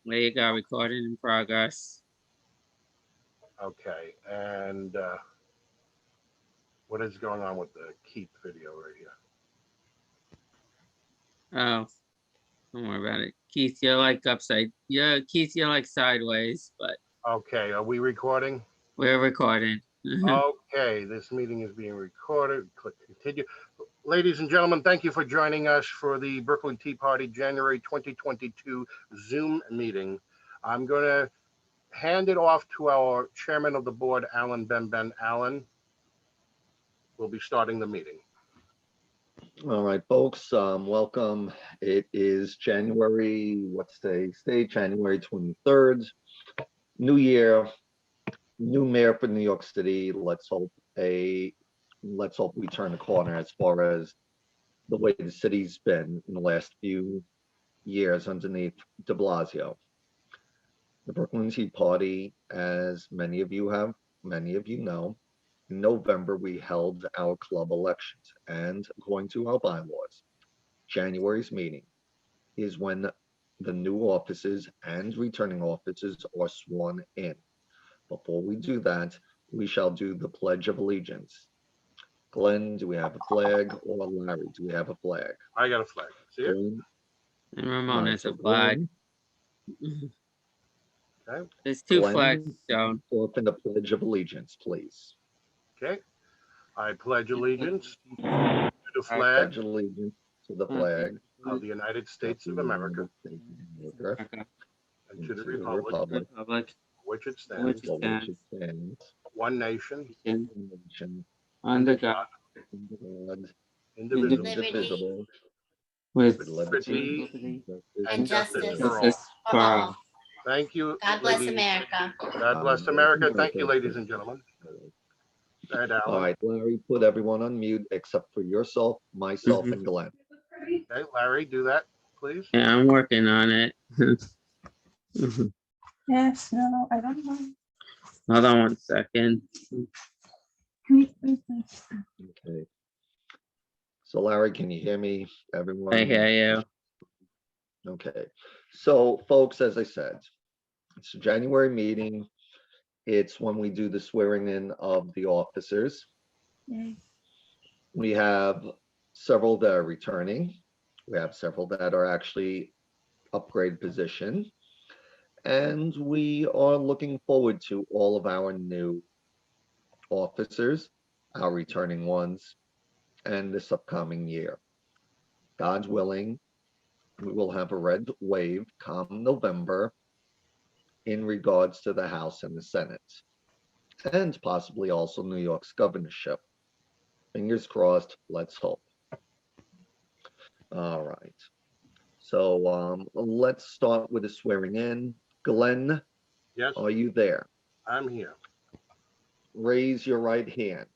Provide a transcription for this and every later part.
There you go, recording in progress. Okay, and what is going on with the Keith video right here? Oh, don't worry about it. Keith, you're like upside. Yeah, Keith, you're like sideways, but Okay, are we recording? we're recording. Okay, this meeting is being recorded. Click continue. Ladies and gentlemen, thank you for joining us for the Brooklyn Tea Party January 2022 Zoom meeting. I'm going to hand it off to our chairman of the board, Alan Ben. Alan will be starting the meeting. All right, folks, welcome. It is January, what's today's date? January 23rd. New year, new mayor for New York City. Let's hope we turn the corner as far as the way the city's been in the last few years underneath de Blasio. The Brooklyn Tea Party, as many of you know, in November, we held our club elections, and according to our bylaws, January's meeting is when the new officers and returning officers are sworn in. Before we do that, we shall do the Pledge of Allegiance. Glenn, do we have a flag? Or Larry, do we have a flag? I got a flag. See it? Glenn? And Ramon has a So flag. Okay. There's two Glenn, flags shown. open the Pledge of Allegiance, please. Okay. I pledge allegiance to the flag Pledge allegiance to the flag of the United States of America and to the republic Republic, which it which stands, stands one nation, under God, indivisible, indivisible, with liberty and justice justice for all. Thank you. God bless ladies. America. God bless America. Thank you, ladies and gentlemen. Go ahead, All Alan. right, Larry, put everyone on mute except for yourself, myself, and Glenn. Okay, Larry, do that, please. Yeah, I'm working on it. Yes, no, I don't know. Hold on one second. Okay. So Larry, can you hear me? Everyone? I hear you. Okay. So folks, as I said, it's a January meeting. It's when we do the swearing in of the officers. Yay. We have several that are returning. We have several that are actually upgrade position. And we are looking forward to all of our new officers, our returning ones, and this upcoming year. God's willing, we will have a red wave come November in regards to the House and the Senate, and possibly also New York's governorship. Fingers crossed, let's hope. All right. So let's start with the swearing in. Glenn, Yes, are you there? I'm here. Raise your right hand.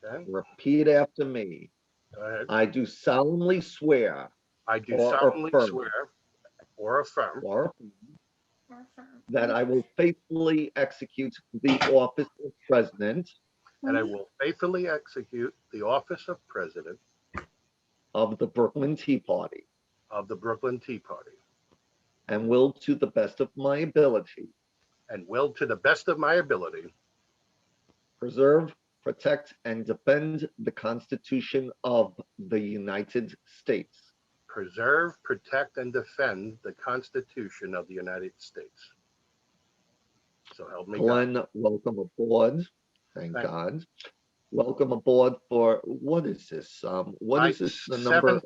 Okay, Repeat after me. go ahead. I do solemnly swear I do or solemnly affirm. swear or affirm or that I will faithfully execute the office of president that I will faithfully execute the office of president of the Brooklyn Tea Party of the Brooklyn Tea Party and will, to the best of my ability, and will, to the best of my ability, preserve, protect, and defend the Constitution of the United States. preserve, protect, and defend the Constitution of the United States. So help me God. Glenn, welcome aboard. Thank Thank God. Welcome aboard for, what is this? What is this, the number?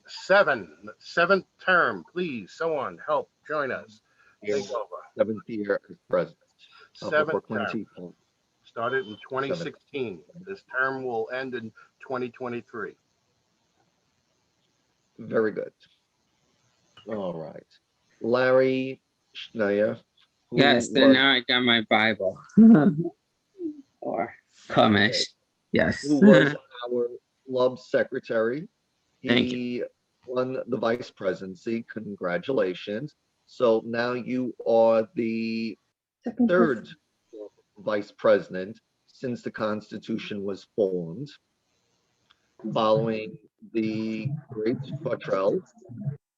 Seventh term, please, someone help join us. Take over. 7th year as president of the Seventh Brooklyn term. Tea Party. Started in 2016. This term will end in 2023. Very good. All right. Larry Schneier. who Yes, then was- now I got my Bible. Or Chumash. Yes. who was our club secretary. Thank He won the vice presidency. Congratulations. So now you are the Second third vice president since the Constitution was formed, following the great Quattrell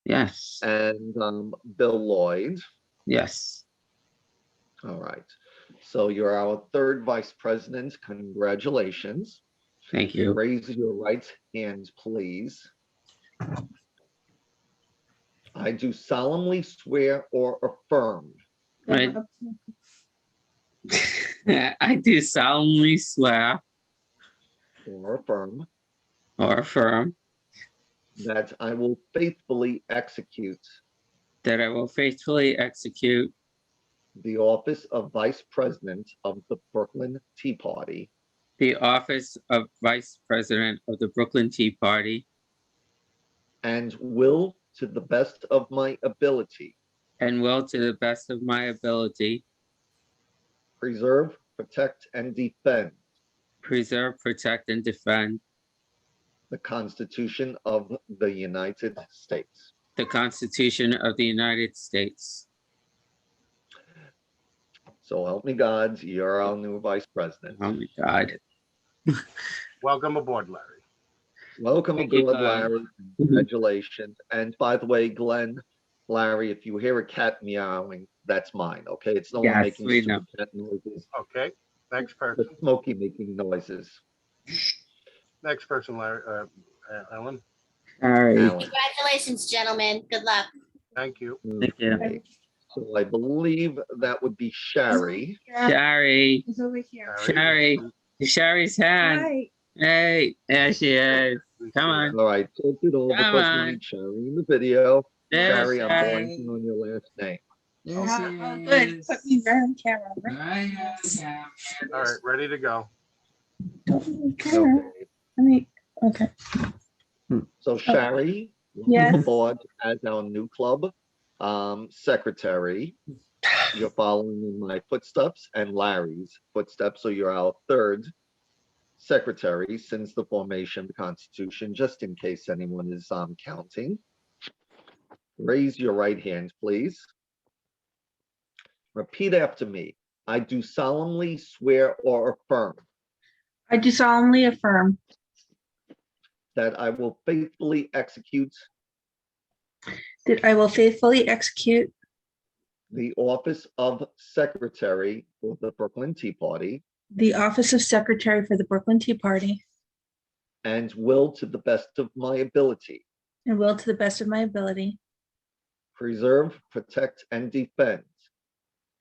Yes. and Bill Lloyd. Yes. All right. So you're our third vice president. Congratulations. Thank you. Raise your right hand, please. I do solemnly swear or affirm I, I do solemnly swear or affirm or affirm that I will faithfully execute that I will faithfully execute the office of vice president of the Brooklyn Tea Party the office of Vice President of the Brooklyn Tea Party and will, to the best of my ability, and will, to the best of my ability, preserve, protect, and defend preserve, protect, and defend the Constitution of the United States. the Constitution of the United States. So help me God, you're our new vice president. Oh my God. Welcome aboard, Larry. Welcome Thank you, aboard, Glenn. Larry. Congratulations. And by the way, Glenn, Larry, if you hear a cat meowing, that's mine, okay? It's no one Yes, making we stupid know. cat noises. Okay, next But person. Smokey making noises. Next person, Larry, Ellen. All right. Alan. Congratulations, gentlemen. Good luck. Thank you. Thank you. Okay. So I believe that would be Shari. Shari. He's over here. Shari. Shari's hand. Hi. Hey, there she is. Come on. All right, talk it over Come because on. we need Shari in the video. There's Shari, I'm Shari. blanking on your last name. There she Oh, good. is. Put me right on camera. Right? Right on camera. All right, ready to go. Don't put me on camera. Okay. I mean, okay. So Shari, Yes. welcome aboard as our new club secretary. You're following in my footsteps and Larry's footsteps. So you're our third secretary since the formation of the Constitution, just in case anyone is counting. Raise your right hand, please. Repeat after me. I do solemnly swear or affirm I do solemnly affirm that I will faithfully execute that I will faithfully execute the office of secretary for the Brooklyn Tea Party the office of secretary for the Brooklyn Tea Party and will, to the best of my ability, and will, to the best of my ability, preserve, protect, and defend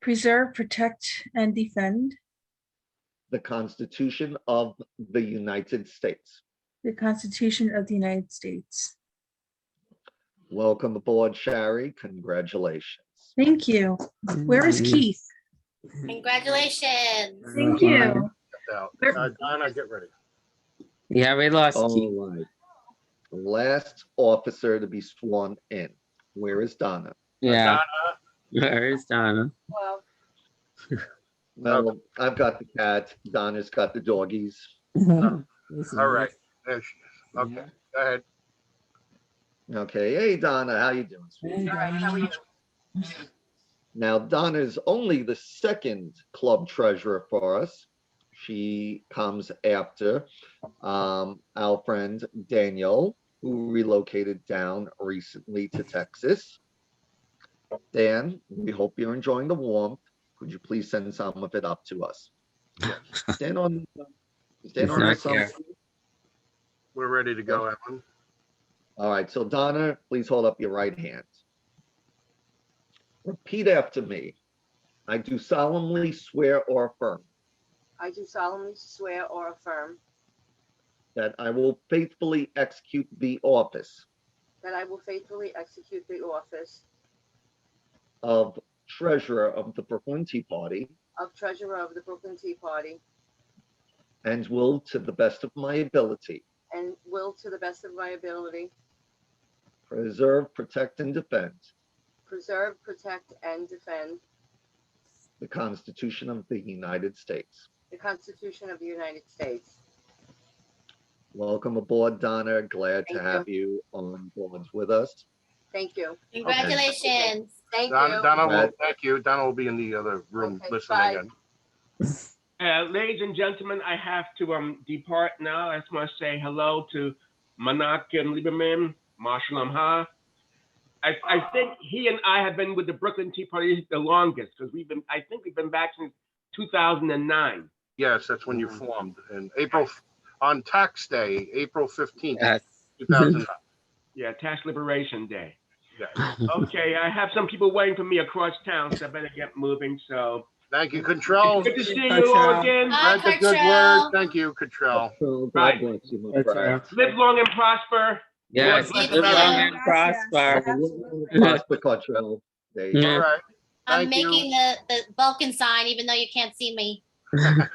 preserve, protect, and defend the Constitution of the United States. the Constitution of the United States. Welcome aboard, Shari. Congratulations. Thank you. Where is Keith? Congratulations. Thank you. Now, Where- Donna, get ready. Yeah, we lost Keith. All right. The last officer to be sworn in. Where is Donna? Yeah. Donna, Where's Donna? Well, Well, I've got the cat. Donna's got the doggies. all right, there she is. Okay, go ahead. Okay. Hey, Donna, how you doing, sweetie? All right, how are you? Now, Donna is only the second club treasurer for us. She comes after our friend Daniel, who relocated down recently to Texas. Dan, we hope you're enjoying the warmth. Could you please send some of it up to us? Stand on He's the not sun. here. We're ready to go, Ellen. All right, so Donna, please hold up your right hand. Repeat after me. I do solemnly swear or affirm I do solemnly swear or affirm that I will faithfully execute the office that I will faithfully execute the office of Treasurer of the Brooklyn Tea Party of Treasurer of the Brooklyn Tea Party and will, to the best of my ability, and will, to the best of my ability, preserve, protect, and defend preserve, protect, and defend the Constitution of the United States. the Constitution of the United States. Welcome aboard, Donna. Glad to Thank have you on board with us. Thank you. congratulations. Thank Donna, you. Donna will, Right. thank you. Donna will be in the other room Okay, listening bye. in. Ladies and gentlemen, I have to depart now. I just want to say hello to Manak and Lieberman, Marshall Ha. I think he and I have been with the Brooklyn Tea Party the longest because I think we've been back since 2009. Yes, that's when you formed in April, on tax day, April 15th, Yes. 2009. Yeah, Tax Liberation Day. Yes. Okay, I have some people waiting for me across town, so I better get moving. So Thank you, Control. good to see you all again. Bye, Spread the good Control. word. Thank you, Control. So God Right. bless you, my That's friend. right. Live long and prosper. Yes, bless live you. long and Gracias. prosper. Absolutely. Prosper Cottrell. There you All Yeah. right. I'm Thank you. making the Vulcan sign, even though you can't see me. Thank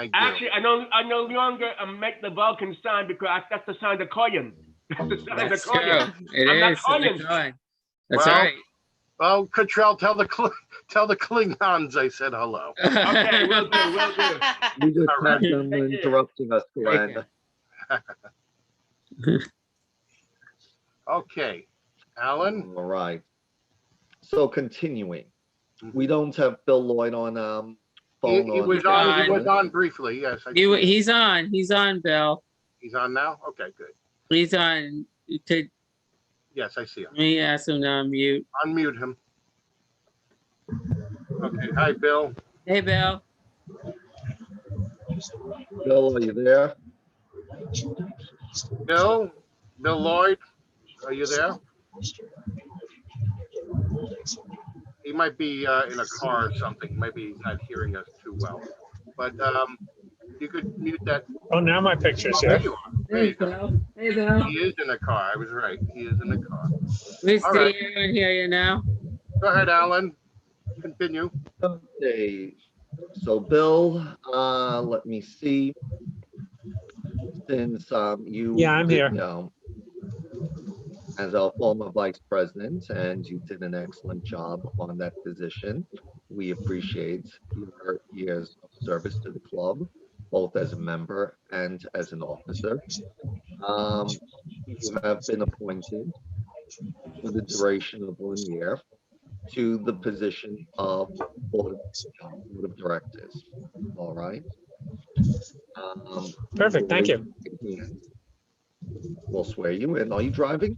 you. Actually, I no longer make the Vulcan sign because that's the sign of Koyan. That's the sign of That's Koyan. true. It I'm not is. So they're Koyan. going. That's Well, right. Well, Control, tell the Klingons I said hello. Okay, will do, will do. We just All right. had them Thank you. interrupting us, Take Glenn. care. Okay, Alan. All right. So continuing, we don't have Bill Lloyd on phone. He on was the on. He agenda. was on briefly. Yes, I see it. He's on. He's on, Bill. He's on now. Okay, good. He's on. You could Yes, I see him. me ask him to unmute. Unmute him. Okay. Hi, Bill. Hey, Bill. Bill, are you there? Bill Lloyd, are you there? He might be in a car or something. Maybe he's not hearing us too well. But you could mute that. Oh, now my picture's There here. you are. There Hey, you go. Bill. Hey, Bill. He is in a car. I was right. He is in a car. We All see right. you and hear you now. Go ahead, Alan. Continue. Okay. So Bill, let me see. Since you Yeah, I'm here. As our former vice president, and you did an excellent job on that position. We appreciate your years of service to the club, both as a member and as an officer. You have been appointed for the duration of 1 year to the position of board of directors. All right. Perfect, thank you. We'll swear you in. Are you driving?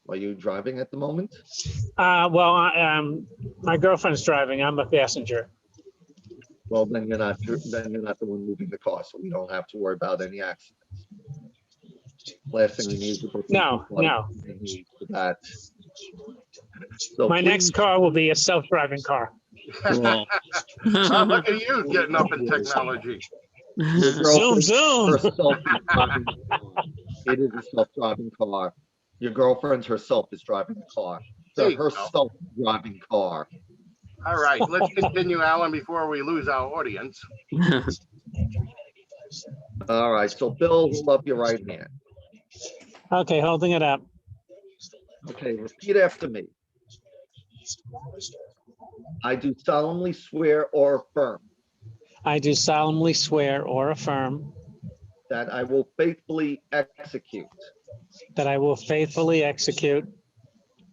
Are you driving at the moment? My girlfriend's driving. I'm a passenger. Well, then you're not the one moving the car, so we don't have to worry about any accidents. Last thing we need is a book. No. For that. So My next please- car will be a self-driving car. Cool. Oh, look at you getting up in technology. Your Zoom, girlfriend zoom. herself is driving the car. It is a self-driving car. Your girlfriend herself is driving the car. There So you go. her self-driving car. All right, let's continue, Alan, before we lose our audience. All right, so Bill, hold up your right hand. Okay, holding it up. Okay, repeat after me. I do solemnly swear or affirm I do solemnly swear or affirm that I will faithfully execute that I will faithfully execute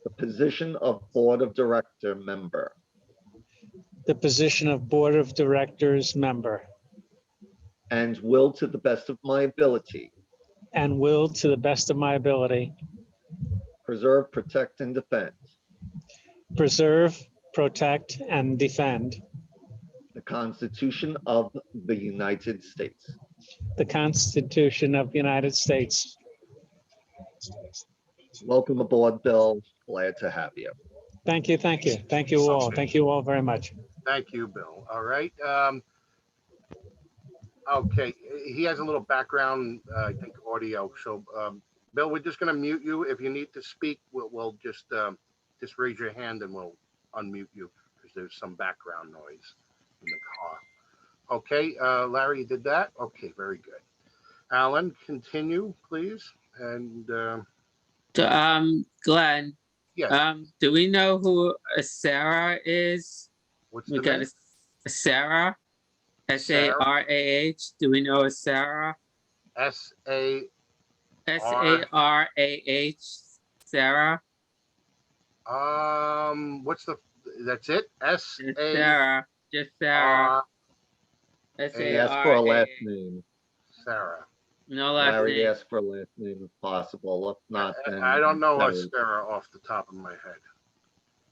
the position of Board of Director member the position of Board of Directors member and will, to the best of my ability, and will, to the best of my ability, preserve, protect, and defend preserve, protect, and defend the Constitution of the United States. the Constitution of the United States. Welcome aboard, Bill. Glad to have you. Thank you, thank you. Thank you all. Thank you all very much. Thank you, Bill. All right. Okay, he has a little background, I think, audio. So, Bill, we're just going to mute you. If you need to speak, we'll just raise your hand and we'll unmute you because there's some background noise in the car. Okay, Larry, you did that? Okay, very good. Alan, continue, please. And Glenn, yes, do we know who Sarah is? what's We the got name? a Sarah, Sarah. Do we know a Sarah? S-A, Sarah, Sarah. what's the, that's it? Just S-A, Sarah, just Sarah. He asked for a last Sarah. name. Sarah. No last Larry name. asked for a last name if possible. If not, then I don't know a Sarah. Sarah off the top of my head.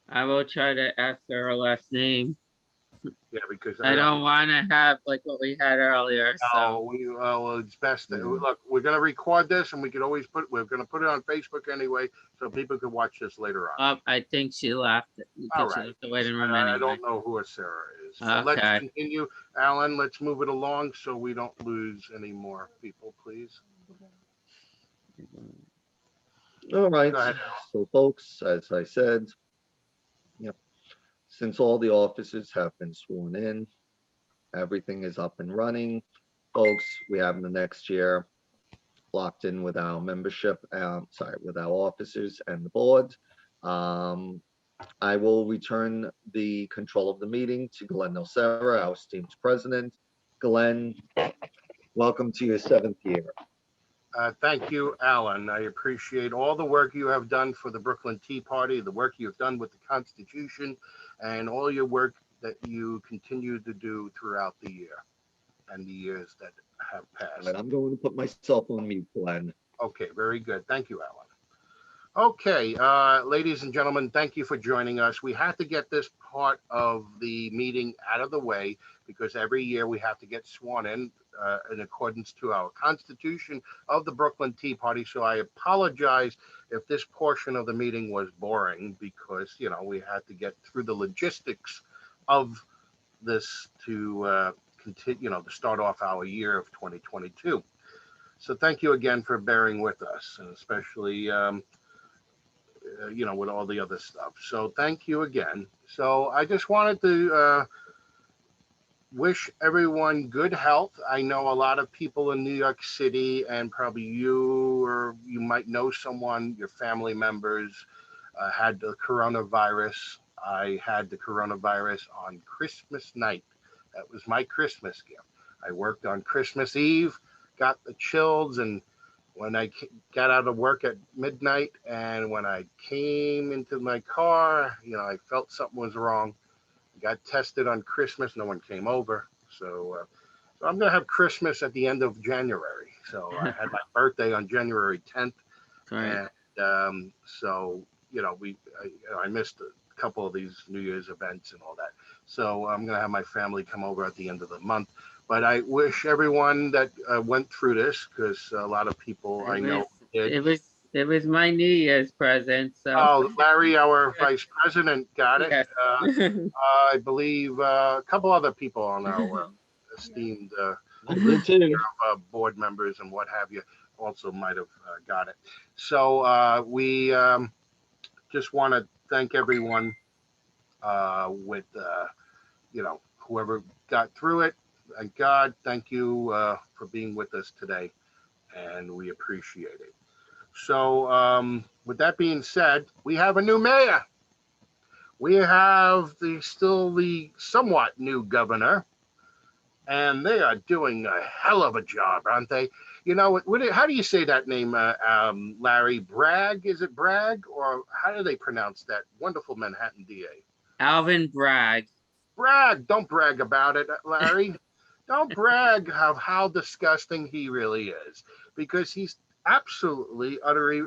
I will try to ask her last name. Yeah, because I don't want to have like what we had earlier. So well, it's best. Yeah. Look, we're gonna record this, and we could always we're gonna put it on Facebook anyway, so people could watch this later on. I think she left. All She right. left the waiting room I anyway. don't know who a Sarah is. So let's Okay. continue. Alan, let's move it along so we don't lose any more people, please. All right, Go ahead. so folks, as I said, since all the officers have been sworn in, everything is up and running. Folks, we have the next year locked in with our membership, with our officers and the board. I will return the control of the meeting to Glenn Nocera, our esteemed president. Glenn, welcome to your 7th year. Thank you, Alan. I appreciate all the work you have done for the Brooklyn Tea Party, the work you've done with the Constitution, and all your work that you continue to do throughout the year and the years that have passed. And I'm going to put myself on mute, Glenn. Okay, very good. Thank you, Alan. Okay, ladies and gentlemen, thank you for joining us. We had to get this part of the meeting out of the way because every year we have to get sworn in accordance to our Constitution of the Brooklyn Tea Party. So I apologize if this portion of the meeting was boring because, you know, we had to get through the logistics of this to continue, you know, to start off our year of 2022. So thank you again for bearing with us, and especially you know, with all the other stuff. So thank you again. So I just wanted to wish everyone good health. I know a lot of people in New York City, and probably you or you might know someone, your family members had the coronavirus. I had the coronavirus on Christmas night. That was my Christmas gift. I worked on Christmas Eve, got the chills, and when I got out of work at midnight and when I came into my car, you know, I felt something was wrong. Got tested on Christmas. No one came over. So I'm going to have Christmas at the end of January. So I had my birthday on January 10th. Right. And so, you know, I missed a couple of these New Year's events and all that. So I'm going to have my family come over at the end of the month. But I wish everyone that went through this, because a lot of people I know did. It was my New Year's present. So. Oh, Larry, our vice president, got it. Yes. I believe a couple other people on our esteemed board members and what have you also might have got it. So we just want to thank everyone with, you know, whoever got through it. Thank God. Thank you for being with us today, and we appreciate it. So with that being said, we have a new mayor. We have the somewhat new governor, and they are doing a hell of a job, aren't they? You know, how do you say that name, Larry? Bragg? Is it Bragg? Or how do they pronounce that wonderful Manhattan DA? Alvin Bragg. Bragg. Don't brag about it, Larry. Don't brag of how disgusting he really is, because he's absolutely, utterly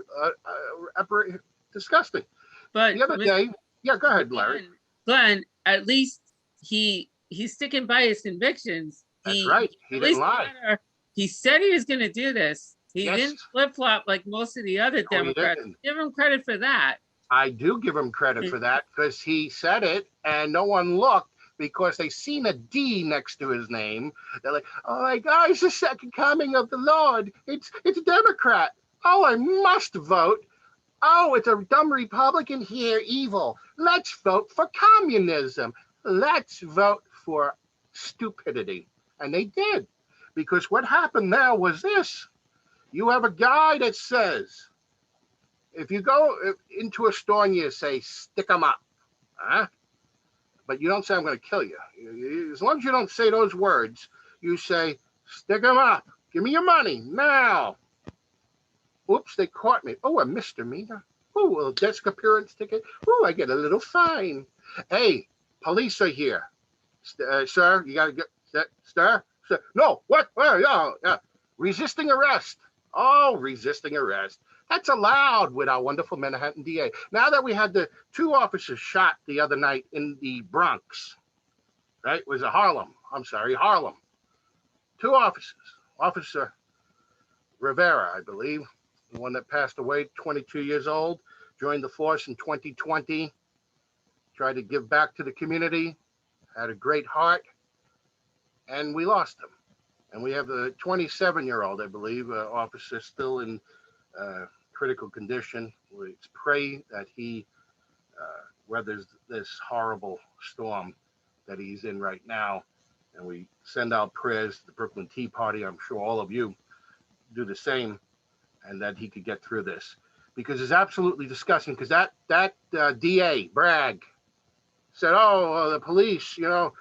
disgusting. But the other day, yeah, go ahead, Larry. Glenn, at least he's sticking by his convictions. That's right. He didn't lie. He said he was going to do this. He Yes. didn't flip-flop like most of the other Democrats. Give him credit for that. I do give him credit for that, because he said it and no one looked, because they seen a D next to his name. They're like, oh my God, it's the second coming of the Lord. It's a Democrat. Oh, I must vote. Oh, it's a dumb Republican here, evil. Let's vote for communism. Let's vote for stupidity. And they did. Because what happened now was this. You have a guy that says, if you go into a store and you say, stick 'em up, huh? But you don't say, I'm going to kill you. As long as you don't say those words, you say, stick 'em up. Give me your money now. Oops, they caught me. Oh, a misdemeanor. Oh, a desk appearance ticket. Oh, I get a little fine. Hey, police are here. Sir, you got to get, sir? No, what? Oh, yeah. Resisting arrest. Oh, resisting arrest. That's allowed with our wonderful Manhattan DA. Now that we had the 2 officers shot the other night in the Bronx, right? Was it Harlem? I'm sorry, Harlem. 2 officers. Officer Rivera, I believe, the one that passed away, 22 years old, joined the force in 2020, tried to give back to the community, had a great heart, and we lost him. And we have the 27-year-old, I believe, officer still in critical condition. We pray that he weathers this horrible storm that he's in right now. And we send out prayers to the Brooklyn Tea Party. I'm sure all of you do the same, and that he could get through this, because it's absolutely disgusting. Because that DA Bragg said, "Oh, the police, no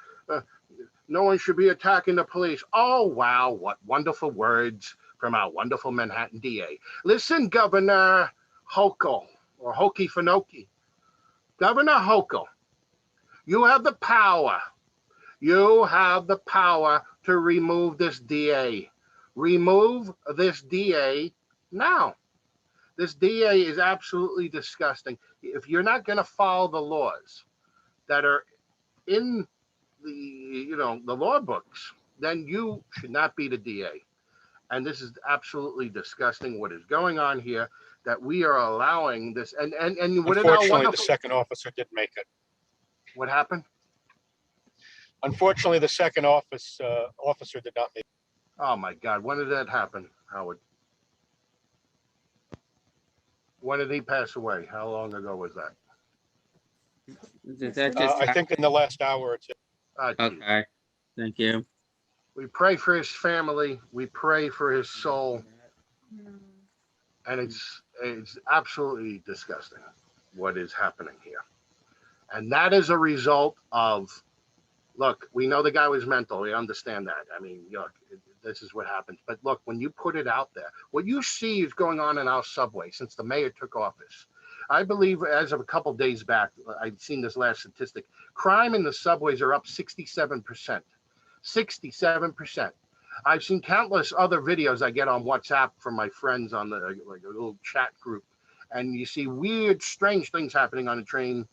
one should be attacking the police." Oh wow, what wonderful words from our wonderful Manhattan DA. Listen, Governor Hochul, or Hokey Finoki, Governor Hochul, you have the power. You have the power to remove this DA. Remove this DA now. This DA is absolutely disgusting. If you're not going to follow the laws that are in the law books, then you should not be the DA. And this is absolutely disgusting what is going on here, that we are allowing this. And what Unfortunately, the second officer didn't make it. What happened? Unfortunately, the second officer did not make it. Oh my God, when did that happen, Howard? When did he pass away? How long ago was that? Did that just I think in the last hour or two. okay. Thank you. We pray for his family. We pray for his soul. And it's absolutely disgusting what is happening here. And that is a result of, look, we know the guy was mental. We understand that. I mean, look, this is what happens. But look, when you put it out there, what you see is going on in our subway since the mayor took office. I believe as of a couple of days back, I've seen this last statistic, crime in the subways are up 67%. 67%. I've seen countless other videos I get on WhatsApp from my friends on the like a little chat group, and you see weird, strange things happening on the train,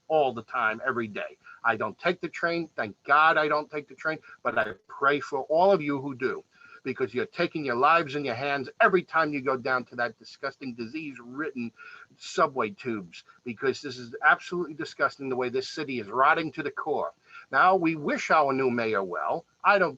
all the time, every day. I don't take the train. Thank God I don't take the train, but I pray for all of you who do, because you're taking your lives in your hands every time you go down to that disgusting disease-ridden subway tubes, because this is absolutely disgusting the way this city is rotting to the core. Now, we wish our new mayor well.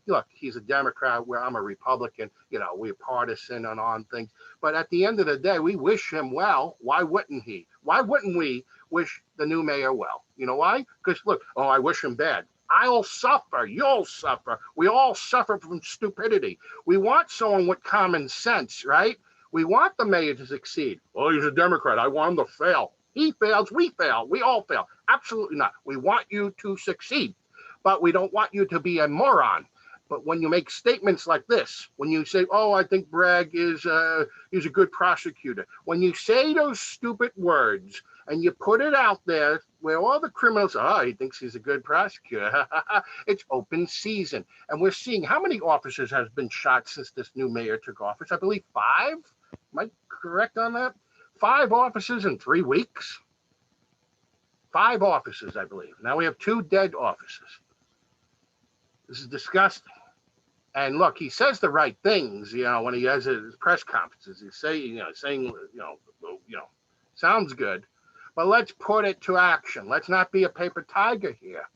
Look, he's a Democrat, where I'm a Republican, we're partisan on things. But at the end of the day, we wish him well. Why wouldn't he? Why wouldn't we wish the new mayor well? You know why? Because look, I wish him bad. I'll suffer. You'll suffer. We all suffer from stupidity. We want someone with common sense, right? We want the mayor to succeed. Well, he's a Democrat. I want him to fail. He fails. We fail. We all fail. Absolutely not. We want you to succeed, but we don't want you to be a moron. But when you make statements like this, when you say, "Oh, I think Bragg is he's a good prosecutor," when you say those stupid words and you put it out there where all the criminals, he thinks he's a good prosecutor. It's open season. And we're seeing how many officers has been shot since this new mayor took office. I believe 5. Am I correct on that? 5 officers in 3 weeks. 5 officers, I believe. Now we have 2 dead officers. This is disgusting. And look, he says the right things, when he has his press conferences. He's saying, sounds good. But let's put it to action. Let's not be a paper tiger here,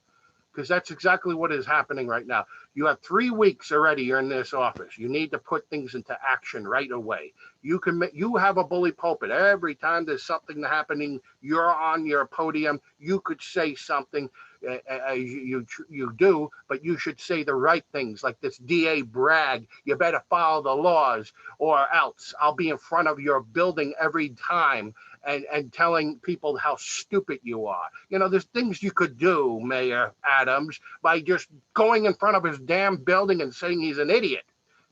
because that's exactly what is happening right now. You have 3 weeks already. You're in this office. You need to put things into action right away. You have a bully pulpit. Every time there's something happening, you're on your podium. You could say something. You do, but you should say the right things, like this DA Bragg. You better follow the laws, or else I'll be in front of your building every time and telling people how stupid you are. There's things you could do, Mayor Adams, by just going in front of his damn building and saying he's an idiot.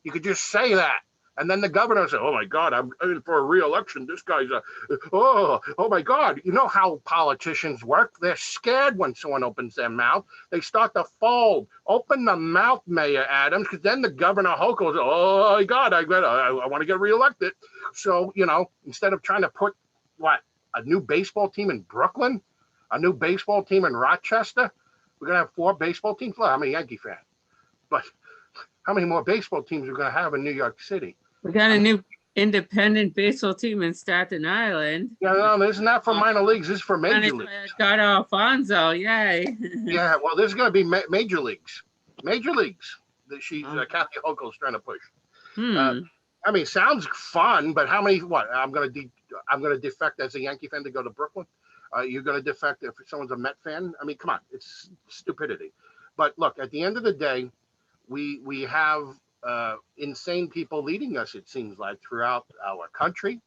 You could just say that, And then the governor said, "Oh my God, I'm in for a re-election. This guy's oh my God." You know how politicians work? They're scared when someone opens their mouth. They start to fold. Open the mouth, Mayor Adams, because then the governor Hochul says, "Oh my God, I want to get reelected." So, instead of trying to put a new baseball team in Brooklyn, a new baseball team in Rochester, we're gonna have 4 baseball teams. Well, I'm a Yankee fan, but how many more baseball teams are we gonna have in New York City? We got a new independent baseball team in Staten Island. Yeah, no, this is not for minor leagues. This is for major And leagues. got Alfonso, yay. Yeah, well, this is going to be major leagues. Major leagues that Kathy Hochul's trying to push. Hmm. I mean, sounds fun, but how many? What? I'm going to defect as a Yankee fan to go to Brooklyn. You're going to defect if someone's a Met fan. I mean, come on, it's stupidity. But look, at the end of the day, we have insane people leading us. It seems like throughout our country.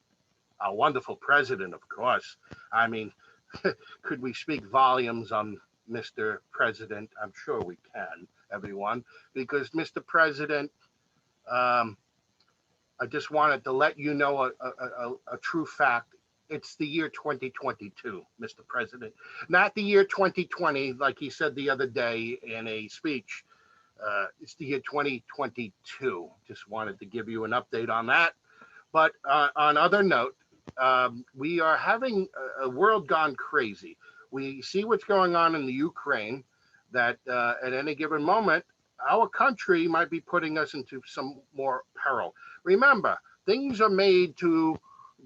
Our wonderful president, of course. I mean, could we speak volumes on Mr. President? I'm sure we can, everyone, because Mr. President, I just wanted to let you know a true fact. It's the year 2022, Mr. President, not the year 2020, like he said the other day in a speech. It's the year 2022. Just wanted to give you an update on that. But on other note, we are having a world gone crazy. We see what's going on in the Ukraine, that at any given moment, our country might be putting us into some more peril. Remember, things are made to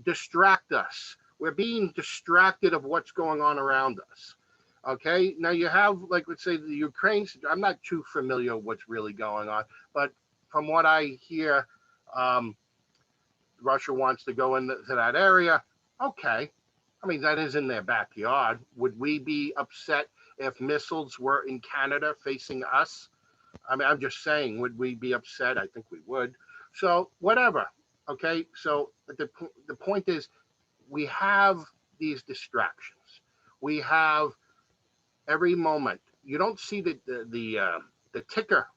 distract us. We're being distracted of what's going on around us. Okay, now you have, like, let's say the Ukraine. I'm not too familiar with what's really going on, but from what I hear, Russia wants to go into that area. Okay. I mean, that is in their backyard. Would we be upset if missiles were in Canada facing us? I mean, I'm just saying, would we be upset? I think we would. So whatever. Okay. So the point is, we have these distractions. We have every moment. You don't see the ticker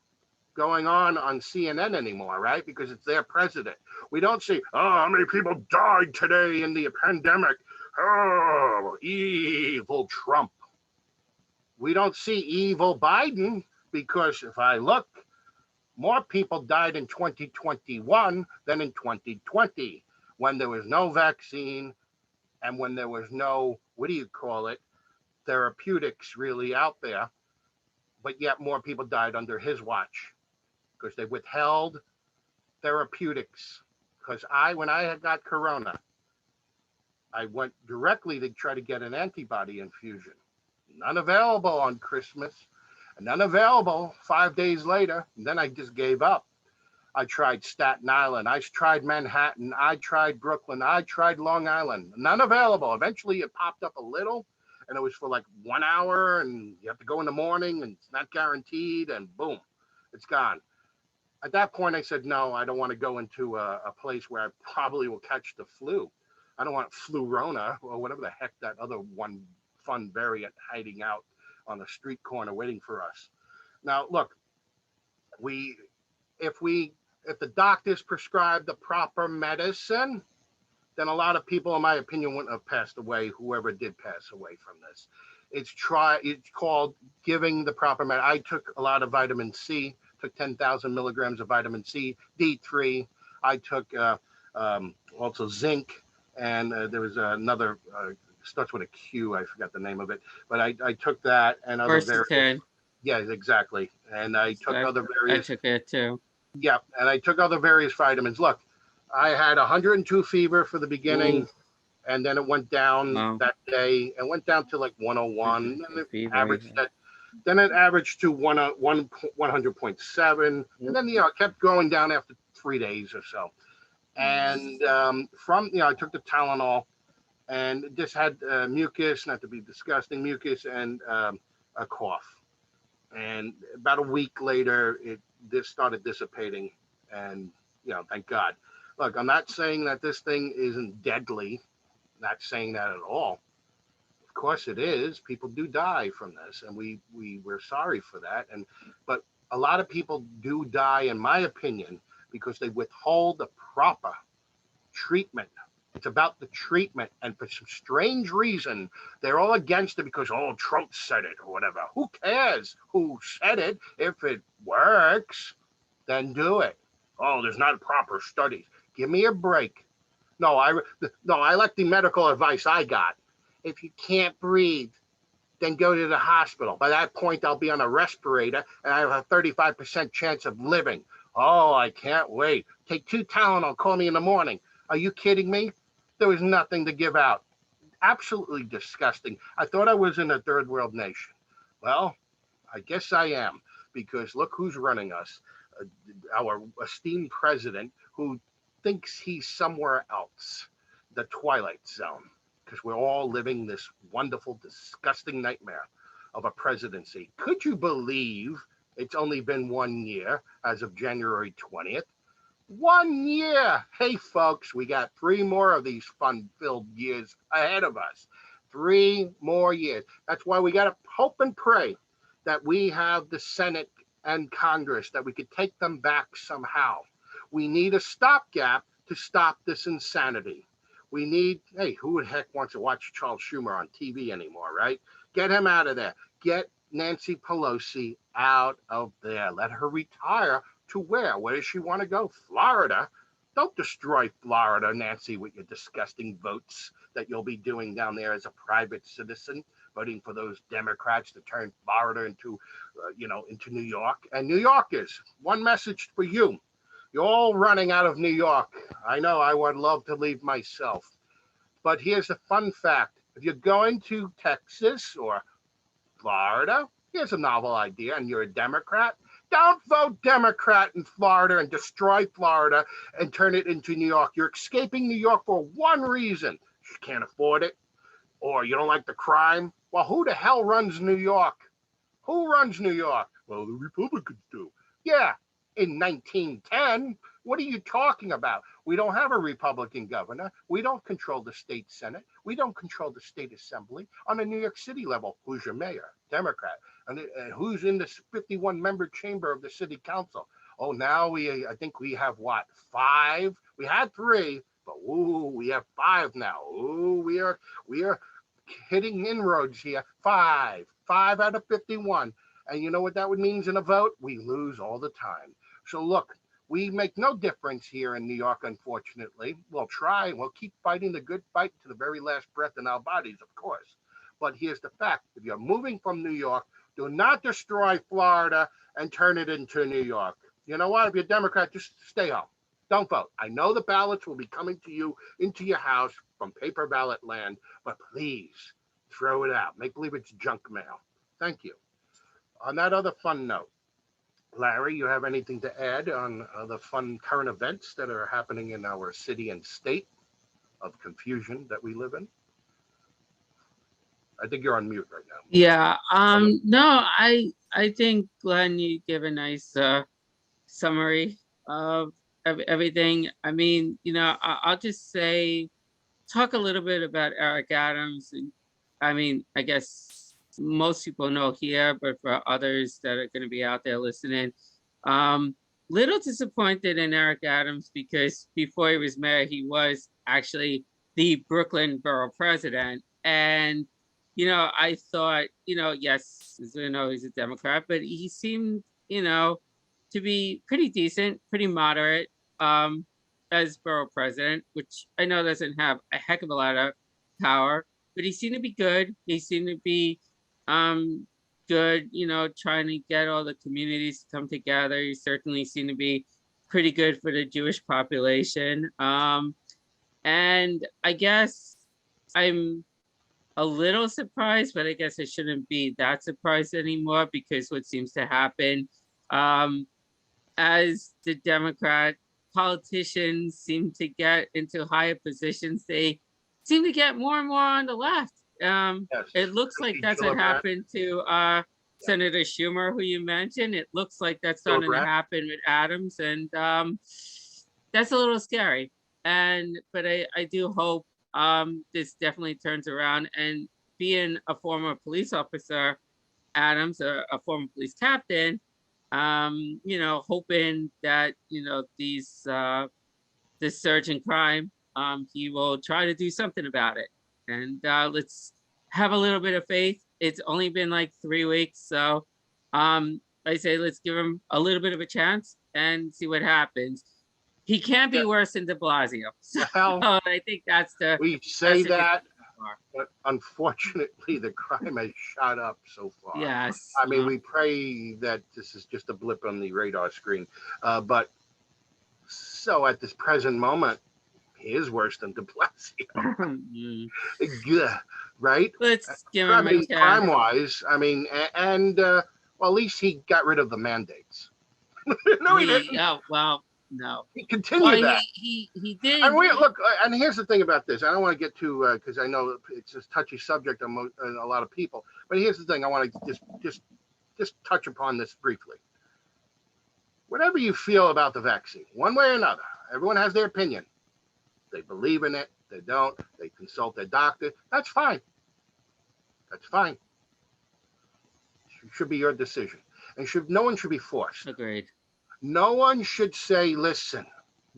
going on CNN anymore, right? Because it's their president. We don't see, oh, how many people died today in the pandemic? Oh, evil Trump. We don't see evil Biden, because if I look, more people died in 2021 than in 2020, when there was no vaccine and when there was no, therapeutics really out there. But yet more people died under his watch, because they withheld therapeutics. Because when I had got corona, I went directly to try to get an antibody infusion. None available on Christmas, and none available 5 days later. And then I just gave up. I tried Staten Island. I tried Manhattan. I tried Brooklyn. I tried Long Island. None available. Eventually it popped up a little, and it was for like 1 hour, and you have to go in the morning, and it's not guaranteed, and boom, it's gone. At that point, I said, no, I don't want to go into a place where I probably will catch the flu. I don't want flu-rona or whatever the heck that other one fun variant hiding out on the street corner waiting for us. Now, look, if the doctors prescribe the proper medicine, then a lot of people, in my opinion, wouldn't have passed away, whoever did pass away from this. It's called giving the proper medicine. I took a lot of vitamin C, took 10,000 milligrams of vitamin C, D3. I took also zinc, and there was another, starts with a Q, I forgot the name of it, but I took that and other various. Yeah, exactly. And I took other various. I took it too. Yeah, and I took other various vitamins. Look, I had 102 fever for the beginning. Ooh. And then it went down that day. It went down to like 101. And it averaged that. Then it averaged to 100.7. And then, it kept going down after 3 days or so. And I took the Tylenol, and just had mucus, not to be disgusting, mucus and a cough. And about a week later, this started dissipating. And, thank God. Look, I'm not saying that this thing isn't deadly. Not saying that at all. Of course it is. People do die from this, and we're sorry for that. But a lot of people do die, in my opinion, because they withhold the proper treatment. It's about the treatment. And for some strange reason, they're all against it because, oh, Trump said it or whatever. Who cares who said it? If it works, then do it. Oh, there's not proper studies. Give me a break. No, I like the medical advice I got. If you can't breathe, then go to the hospital. By that point, I'll be on a respirator and I have a 35% chance of living. Oh, I can't wait. Take 2 Tylenol, call me in the morning. Are you kidding me? There was nothing to give out. Absolutely disgusting. I thought I was in a third world nation. Well, I guess I am, because look who's running us. Our esteemed president, who thinks he's somewhere else, the Twilight Zone, because we're all living this wonderful, disgusting nightmare of a presidency. Could you believe it's only been 1 year as of January 20th? 1 year. Hey, folks, we got 3 more of these fun-filled years ahead of us. 3 more years. That's why we got to hope and pray that we have the Senate and Congress, that we could take them back somehow. We need a stopgap to stop this insanity. We need, hey, who the heck wants to watch Charles Schumer on TV anymore, right? Get him out of there. Get Nancy Pelosi out of there. Let her retire to where? Where does she want to go? Florida. Don't destroy Florida, Nancy, with your disgusting votes that you'll be doing down there as a private citizen, voting for those Democrats to turn Florida into, into New York. And New Yorkers, one message for you. You're all running out of New York. I know I would love to leave myself. But here's a fun fact. If you're going to Texas or Florida, here's a novel idea, and you're a Democrat, don't vote Democrat in Florida and destroy Florida and turn it into New York. You're escaping New York for one reason. You can't afford it, or you don't like the crime. Well, who the hell runs New York? Who runs New York? Well, the Republicans do. Yeah, in 1910. What are you talking about? We don't have a Republican governor. We don't control the state Senate. We don't control the state assembly. On a New York City level, who's your mayor? Democrat. And who's in this 51-member chamber of the city council? Oh, now I think we have what, 5? We had 3, but we have 5 now. We are hitting inroads here. 5 out of 51. And you know what that would mean in a vote? We lose all the time. So look, we make no difference here in New York, unfortunately. We'll try. We'll keep fighting the good fight to the very last breath in our bodies, of course. But here's the fact. If you're moving from New York, do not destroy Florida and turn it into New York. You know what? If you're a Democrat, just stay home. Don't vote. I know the ballots will be coming to you into your house from paper ballot land, but please throw it out. Make believe it's junk mail. Thank you. On that other fun note, Larry, you have anything to add on the fun current events that are happening in our city and state of confusion that we live in? I think you're on mute right now. Yeah. No, I think, Glenn, you give a nice summary of everything. I mean, I'll just say, talk a little bit about Eric Adams. And I mean, I guess most people know here, but for others that are going to be out there listening, little disappointed in Eric Adams, because before he was mayor, he was actually the Brooklyn borough president. And, I thought, yes, he's a Democrat, but he seemed, to be pretty decent, pretty moderate as borough president, which I know doesn't have a heck of a lot of power, but he seemed to be good. He seemed to be good, trying to get all the communities to come together. He certainly seemed to be pretty good for the Jewish population. And I guess I'm a little surprised, but I guess I shouldn't be that surprised anymore, because what seems to happen as the Democrat politicians seem to get into higher positions, they seem to get more and more on the left. Yes. It looks like that's what happened to Senator Schumer, who you mentioned. It looks like that's starting to happen with Adams, and that's a little scary. But I do hope this definitely turns around. And being a former police officer, Adams, a former police captain, you know, hoping that, you know, this surge in crime, he will try to do something about it. And let's have a little bit of faith. It's only been like 3 weeks, so I say let's give him a little bit of a chance and see what happens. He can't be Yeah. worse than De Blasio. So Well, I think that's the we say that's a good that, far. but unfortunately, the crime has shot up so far. Yes. I mean, we pray that this is just a blip on the radar screen. But so at this present moment, he is worse than De Blasio. Mm. Yeah, right? Let's give I him a mean, chance. crime-wise, I mean, well, at least he got rid of the mandates. No, he didn't. Oh, well, no. He Well, continued that. he did. And we look, and here's the thing about this. I don't want to get too, because I know it's a touchy subject on a lot of people. But here's the thing. I want to just touch upon this briefly. Whatever you feel about the vaccine, one way or another, everyone has their opinion. They believe in it. They don't. They consult their doctor. That's fine. That's fine. It should be your decision, and no one should be forced. Agreed. No one should say, "Listen,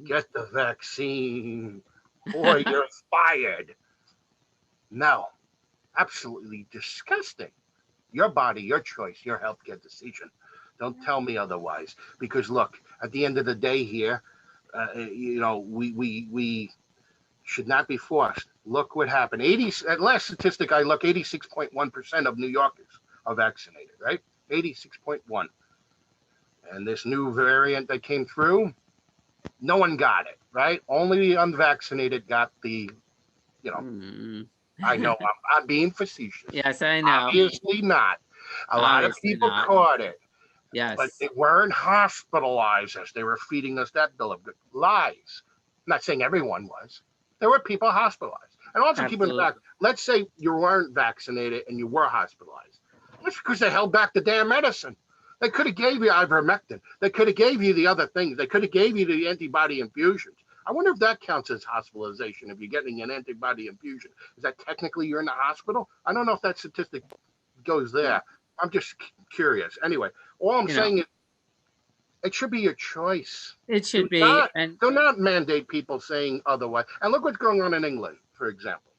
get the vaccine, or you're fired." No, absolutely disgusting. Your body, your choice, your healthcare decision. Don't tell me otherwise. Because look, at the end of the day, here, you know, we should not be forced. Look what happened. At last statistic I look, 86.1% of New Yorkers are vaccinated, right? 86.1. And this new variant that came through, no one got it, right? Only the unvaccinated got the, you know, Mm. I know I'm being facetious. Yes, I know. Obviously not. A lot of Obviously people not. caught it, Yes. but they weren't hospitalized as they were feeding us that bill of good lies. I'm not saying everyone was. There were people hospitalized. And also keep in fact, let's say you weren't vaccinated and you were hospitalized. That's because they held back the damn medicine. They could have gave you ivermectin. They could have gave you the other things. They could have gave you the antibody infusions. I wonder if that counts as hospitalization. If you're getting an antibody infusion, is that technically you're in the hospital? I don't know if that statistic goes there. I'm just curious. Anyway, all I'm saying is it should be your choice. It should be. And do not mandate people saying otherwise. And look what's going on in England, for example.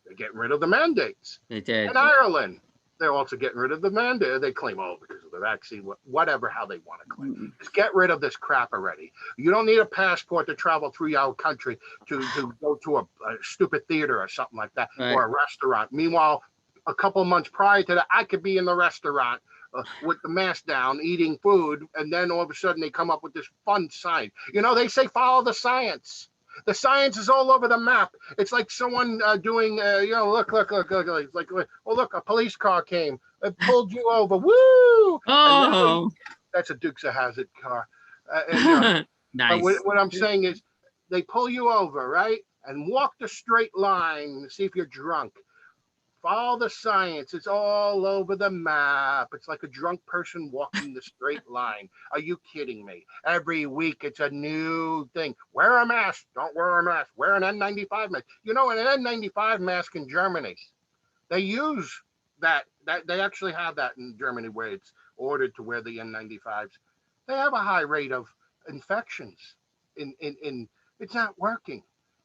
They're getting rid of the mandates. they did. In Ireland, they're also getting rid of the mandate. They claim, oh, because of the vaccine, whatever, how they want to claim. Just get rid of this crap already. You don't need a passport to travel through our country to go to a stupid theater or something like that, Right. or a restaurant. Meanwhile, a couple months prior to that, I could be in the restaurant with the mask down, eating food, and then all of a sudden they come up with this fun sign. You know, they say follow the science. The science is all over the map. It's like someone doing, you know, look. It's like, oh, look, a police car came. It pulled you over. Woo! Oh. That's a Dukes of Hazzard car. You know, Nice. but what I'm saying is they pull you over, right? And walk the straight line and see if you're drunk. Follow the science. It's all over the map. It's like a drunk person walking the straight line. Are you kidding me? Every week it's a new thing. Wear a mask. Don't wear a mask. Wear an N95 mask. You know, an N95 mask in Germany, they use that. They actually have that in Germany where it's ordered to wear the N95s. They have a high rate of infections. It's not working.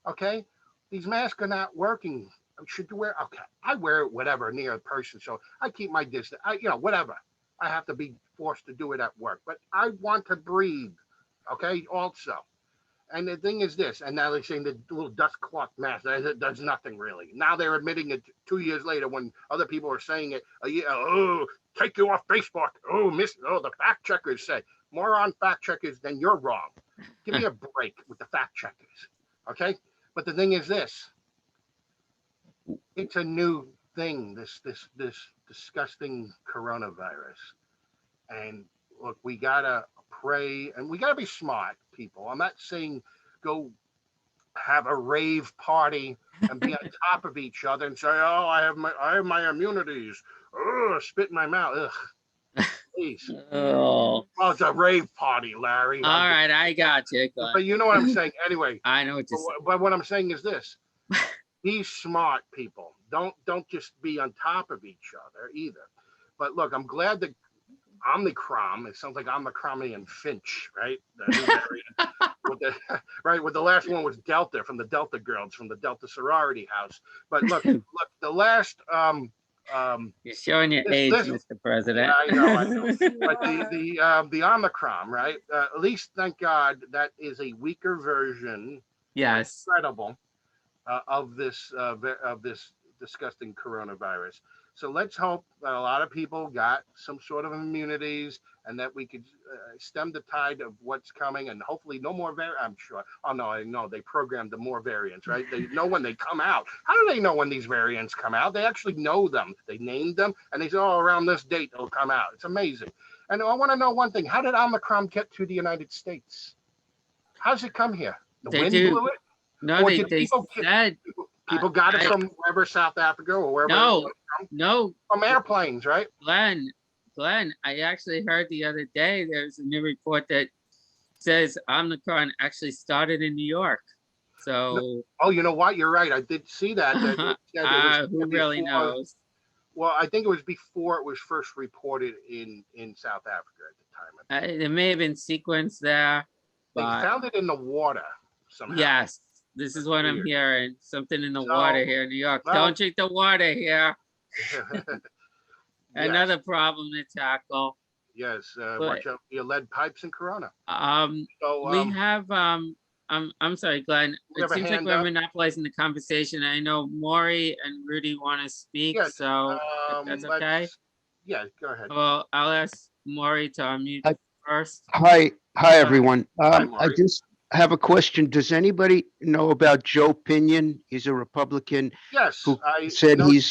Okay, these masks are not working. Should you wear? Okay, I wear it whatever near a person, so I keep my distance. Whatever. I have to be forced to do it at work, but I want to breathe. Okay, also. And the thing is this, and now they're saying the little dust cloth mask that does nothing really. Now they're admitting it 2 years later when other people are saying it. Take you off Facebook. The fact checkers said. More on fact checkers than you're wrong. Give me a break with the fact checkers. Okay, but the thing is this. It's a new thing, this disgusting coronavirus. And look, we gotta pray and we gotta be smart, people. I'm not saying go have a rave party and be on top of each other and say, oh, I have my immunities. Oh, spit in my mouth. Ugh. Please. Oh. Well, it's a rave party, Larry. All right, I got you. But you know what I'm saying. Anyway, I know what you're saying. But what I'm saying is this. Be smart, people. Don't just be on top of each other either. But look, I'm glad that Omicron. It sounds like Omicron and Finch, right? The new variant. With the, right, with the last one was Delta from the Delta girls from the Delta sorority house. But look, the last You're showing your this age, this Mr. President. I know. But the Omicron, right? At least thank God that is a weaker version, Yes. incredible, of this disgusting coronavirus. So let's hope that a lot of people got some sort of immunities and that we could stem the tide of what's coming, and hopefully no more I'm sure. Oh no, I know they programmed the more variants, right? They know when they come out. How do they know when these variants come out? They actually know them. They named them and they say, oh, around this date it'll come out. It's amazing. And I want to know one thing: how did Omicron get to the United States? How's it come here? The They wind do. blew it, No, or they did people said people got it I- from wherever, South Africa or wherever? no, From airplanes, right? Glenn, I actually heard the other day there's a new report that says Omicron actually started in New York. So Oh, you know what? You're right. I did see that. That it said it was who really before- knows? Well, I think it was before it was first reported in South Africa at the time. There may have been sequence there, They but found it in the water somehow. yes, this is That's what I'm weird. hearing. Something in the So, water here in New York. well- Don't drink the water here. Yes. Another problem to tackle. Yes. But- Watch out for your lead pipes and Corona. So We have I'm sorry, Glenn. we It have a seems like hand we're up. monopolizing the conversation. I know Maury and Rudy want to speak, Yes, so if that's okay. let's- Yeah, go ahead. Well, I'll ask Maury to unmute Hi. first. Hi, everyone. I Maury. just have a question. Does anybody know about Joe Pinion? He's a Republican Yes, who I said know- he's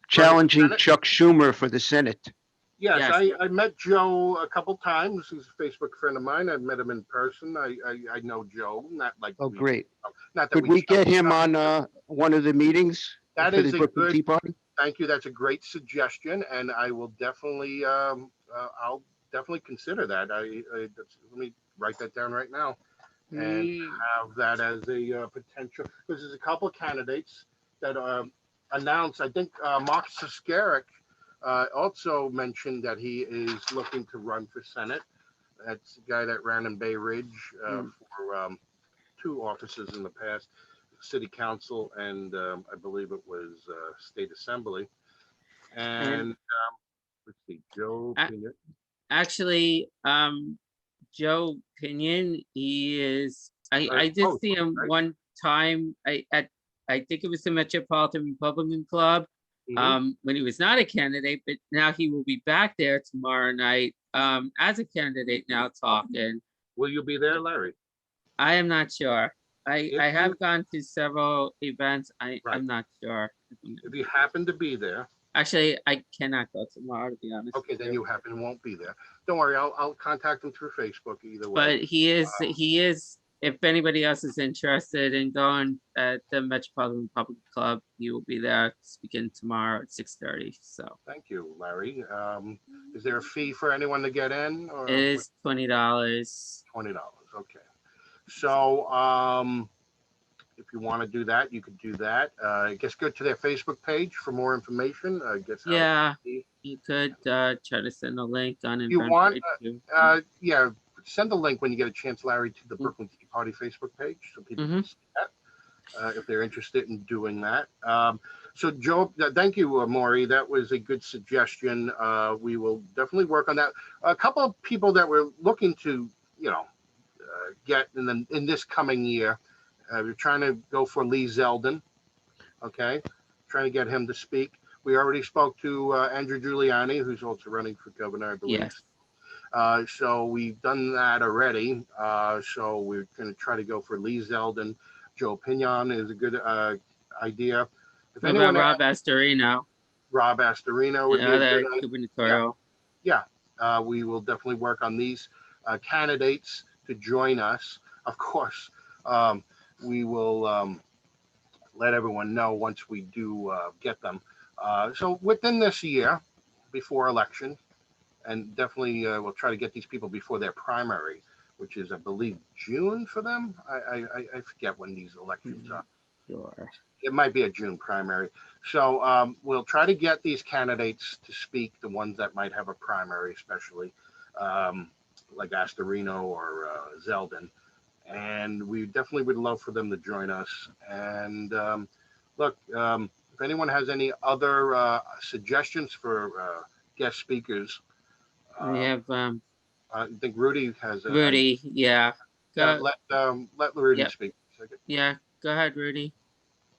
challenging Senate? Chuck Schumer for the Senate. Yes, Yes. I met Joe a couple times. He's a Facebook friend of mine. I've met him in person. I know Joe, not like Oh, great. not that Could we get him jumped on one of the meetings That for is the a Brooklyn good- Tea Party? Thank you. That's a great suggestion, and I will definitely I'll definitely consider that. Let me write that down right now and have that as a potential. Because there's a couple of candidates that announced. I think Mark Siskaric also mentioned that he is looking to run for Senate. That's the guy that ran in Bay Ridge for 2 offices in the past, City Council and I believe it was State Assembly. And let's see, Joe Pinion. Actually, Joe Pinion, he is. I did see him right. one time. I think it was the Metropolitan Republican Club. When he was not a candidate, but now he will be back there tomorrow night as a candidate now talking. Will you be there, Larry? I am not sure. I If have you- gone to several events. I'm Right. not sure. If you happen to be there, Actually, I cannot go tomorrow, to be honest. okay, with then you happen won't be there. Don't worry, I'll contact him through Facebook either way. But he is, if anybody else is interested in going at the Metropolitan Republican Club, he will be there speaking tomorrow at 6:30. So Thank you, Larry. Is there a fee for anyone to get in? Or it is $20. $20. Okay. So if you want to do that, you could do that. I guess go to their Facebook page for more information. I guess. how to Yeah, see. you could try to send a link on You want, Eventbrite, too. Yeah, send a link when you get a chance, Larry, to the Brooklyn Tea Party Facebook page so people can see that if they're interested in doing that. So, Joe, thank you, Maury. That was a good suggestion. We will definitely work on that. A couple of people that we're looking to, get in this coming year. We're trying to go for Lee Zeldin. Okay, trying to get him to speak. We already spoke to Andrew Giuliani, who's also running for governor, I believe. Yes. So we've done that already. So we're going to try to go for Lee Zeldin. Joe Pinion is a good idea. If What about Rob Astorino? Rob Astorino would be a Another good idea. gubernatorial. We will definitely work on these candidates to join us. Of course, we will let everyone know once we do get them. So within this year, before election, and definitely we'll try to get these people before their primary, which is, I believe, June for them. I forget when these elections are. Sure. it might be a June primary. So we'll try to get these candidates to speak, the ones that might have a primary, especially like Astorino or Zeldin. And we definitely would love for them to join us. And look, if anyone has any other suggestions for guest speakers, We have I think Rudy has. Rudy. Yeah. Yeah, Go. let Rudy Yep. speak. Yeah. Go ahead, Rudy.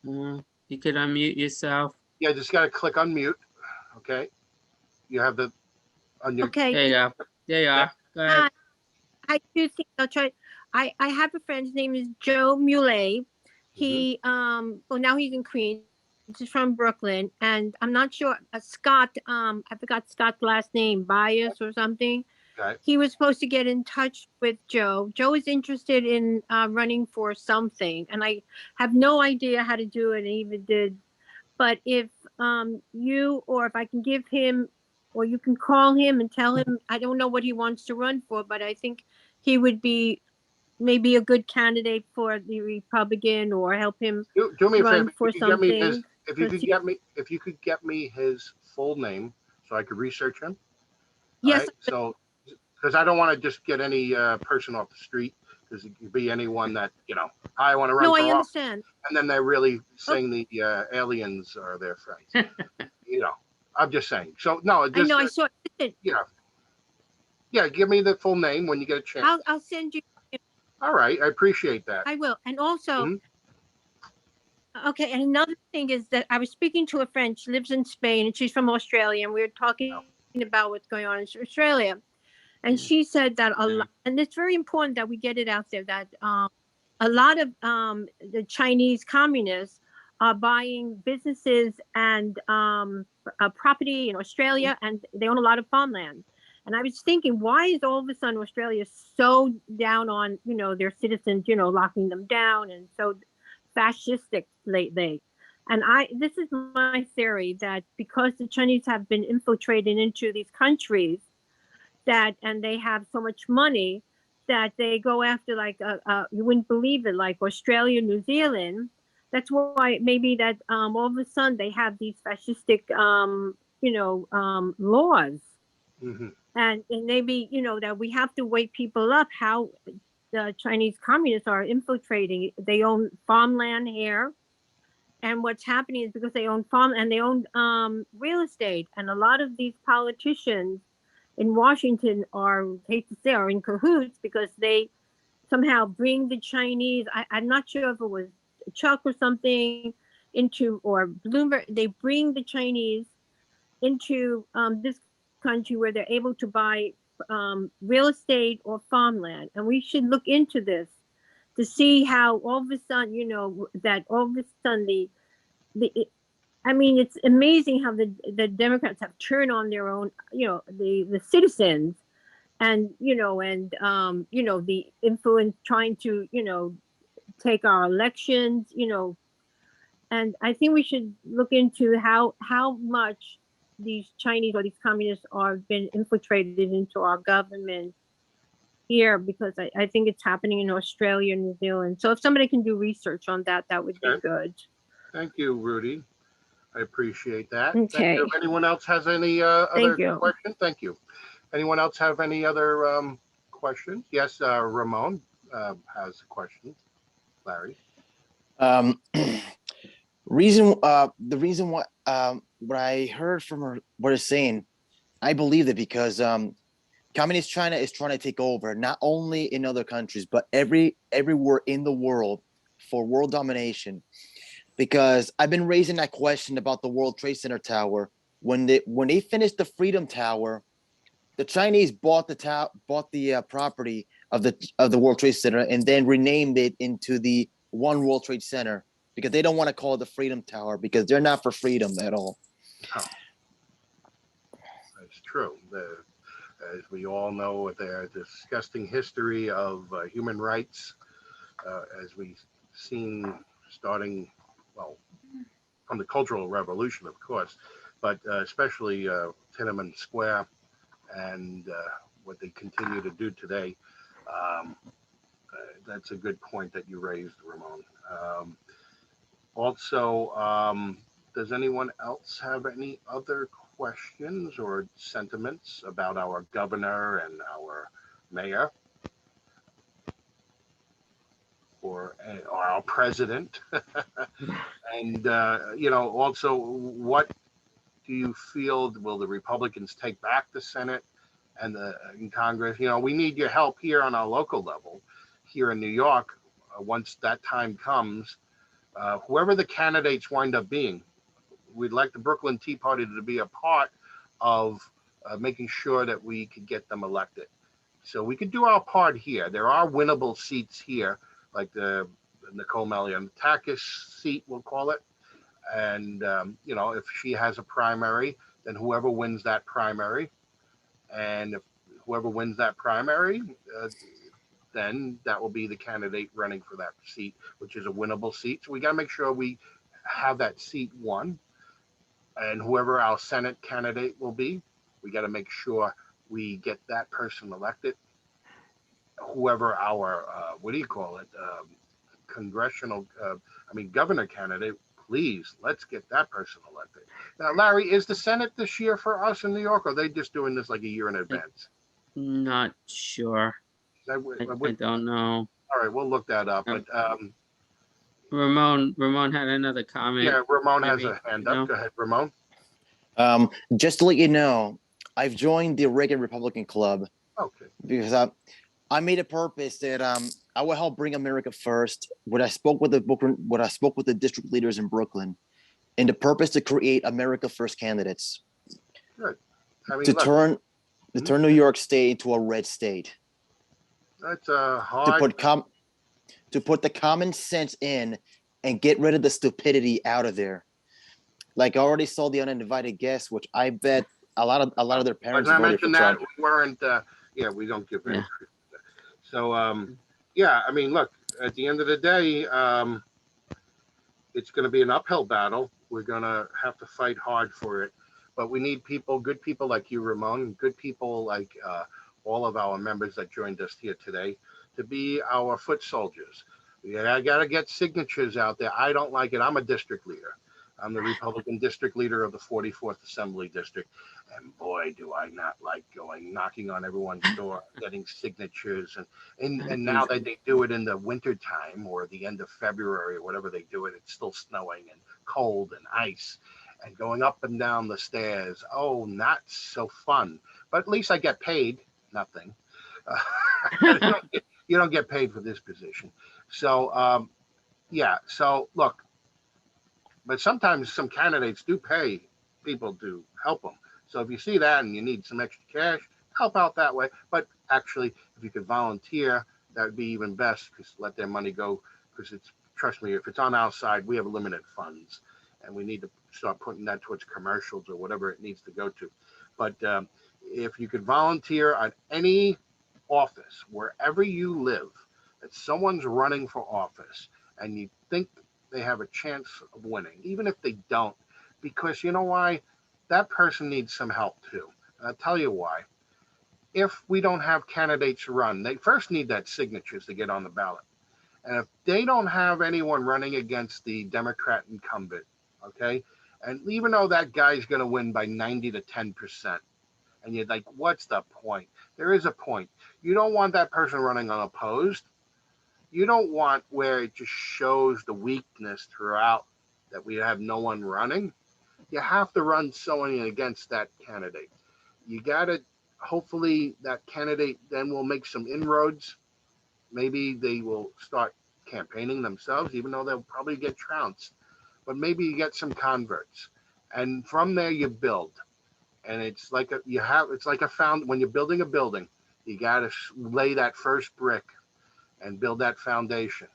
You could unmute yourself. Yeah, just got to click unmute. Okay. You have the on your. Okay. There you go. There you Yeah. are. Go ahead. I do think I'll try. I have a friend. His name is Joe Muley. He well now he's in Queens. He's from Brooklyn, and I'm not sure. Scott. I forgot Scott's last name, Bias or something. Okay. He was supposed to get in touch with Joe. Joe is interested in running for something, and I have no idea how to do it. And even did, but if you or if I can give him, or you can call him and tell him, I don't know what he wants to run for, but I think he would be maybe a good candidate for the Republican, or help him Do me a run favor. for If you could get me his, something. if you could get me his full name so I could research him. All Yes. right. So, because I don't want to just get any person off the street, because it could be anyone that I want to run No, for I office, understand. and then they're really saying the aliens are their friends. I'm just saying. So no, I just know. I saw it. yeah. Give me the full name when you get a chance. I'll send you. All right, I appreciate that. I will. And also, Mhm. okay. And another thing is that I was speaking to a friend. She lives in Spain, and she's from Australia, and we were talking about what's going on in Australia. And she said that a lot, and it's very important that we get it out there, that a lot of the Chinese communists are buying businesses and property in Australia, and they own a lot of farmland. And I was thinking, why is all of a sudden Australia so down on their citizens, locking them down, and so fascistic lately? And this is my theory, that because the Chinese have been infiltrated into these countries, and they have so much money, that they go after, like you wouldn't believe it, like Australia, New Zealand. That's why maybe that all of a sudden they have these fascistic laws. Mm-hmm. And maybe that we have to wake people up how the Chinese communists are infiltrating. They own farmland here, and what's happening is because they own farm and they own real estate, and a lot of these politicians in Washington are, hate to say, are in cahoots, because they somehow bring the Chinese. I'm not sure if it was Chuck or something into, or Bloomberg. They bring the Chinese into this country where they're able to buy real estate or farmland, and we should look into this to see how all of a sudden, that all of a sudden the I mean, it's amazing how the Democrats have turned on their own, the citizens, and the influence, trying to take our elections, and I think we should look into how much these Chinese or these communists are been infiltrated into our government here, because I think it's happening in Australia and New Zealand. So if somebody can do research on that, that would be good. Thank you, Rudy. I appreciate that. Okay. Thank you. If anyone else has any other questions, thank you. Anyone else have any other questions? Yes, Ramon has a question. Larry. The reason what I heard from her, what it's saying, I believe it, because communist China is trying to take over, not only in other countries, but everywhere in the world, for world domination. Because I've been raising that question about the World Trade Center tower. When they finished the Freedom Tower, the Chinese bought the property of the World Trade Center, and then renamed it into the One World Trade Center, because they don't want to call it the Freedom Tower, because they're not for freedom at all. Oh, that's true. As we all know, their disgusting history of human rights, as we've seen starting, well, from the Cultural Revolution, of course, but especially Tiananmen Square and what they continue to do today. That's a good point that you raised, Ramon. Also, does anyone else have any other questions or sentiments about our governor and our mayor or our president? And, also, what do you feel, will the Republicans take back the Senate and the in Congress? We need your help here on our local level, here in New York. Once that time comes, whoever the candidates wind up being, we'd like the Brooklyn Tea Party to be a part of making sure that we could get them elected. So we could do our part here. There are winnable seats here, like the Nicole Malliotakis seat, we'll call it. And, if she has a primary, then whoever wins that primary, and if whoever wins that primary, then that will be the candidate running for that seat, which is a winnable seat. So we got to make sure we have that seat won. And whoever our Senate candidate will be, we got to make sure we get that person elected. Whoever our, congressional, governor candidate, please, let's get that person elected. Now, Larry, is the Senate this year for us in New York, or are they just doing this like a year in advance? Not sure. I don't know. All right, we'll look that up. But Ramon had another comment. yeah, Ramon has a hand up. Go ahead, Ramon. Just to let you know, I've joined the Reagan Republican Club. Okay. Because I made a purpose that I will help bring America first. When I spoke with the district leaders in Brooklyn, and the purpose to create America First candidates. Good. To turn New York State into a red state. That's a hard. To put the common sense in and get rid of the stupidity out of there. Like I already saw the uninvited guests, which I bet a lot of their parents. When I mentioned that, we weren't. We don't give any. So, look, at the end of the day, it's going to be an uphill battle. We're going to have to fight hard for it. But we need people, good people like you, Ramon, good people like all of our members that joined us here today to be our foot soldiers. I got to get signatures out there. I don't like it. I'm a district leader. I'm the Republican district leader of the 44th Assembly District. And boy, do I not like knocking on everyone's door, getting signatures. And now that they do it in the wintertime or the end of February or whatever they do it, it's still snowing and cold and ice and going up and down the stairs. Oh, not so fun. But at least I get paid. Nothing. You don't get paid for this position. So, So, look, but sometimes some candidates do pay people to help them. So if you see that and you need some extra cash, help out that way. But actually, if you could volunteer, that would be even best, because let their money go. Because trust me, if it's on our side, we have limited funds, and we need to start putting that towards commercials or whatever it needs to go to. But if you could volunteer on any office, wherever you live, that someone's running for office, and you think they have a chance of winning, even if they don't, because you know why? That person needs some help too. And I'll tell you why. If we don't have candidates run, they first need that signatures to get on the ballot. And if they don't have anyone running against the Democrat incumbent, okay, and even though that guy's going to win by 90 to 10%, and you're like, what's the point? There is a point. You don't want that person running unopposed. You don't want where it just shows the weakness throughout that we have no one running. You have to run someone against that candidate. You got to, hopefully that candidate then will make some inroads. Maybe they will start campaigning themselves, even though they'll probably get trounced. But maybe you get some converts. And from there you build. And it's like when you're building a building, you got to lay that first brick and build that foundation.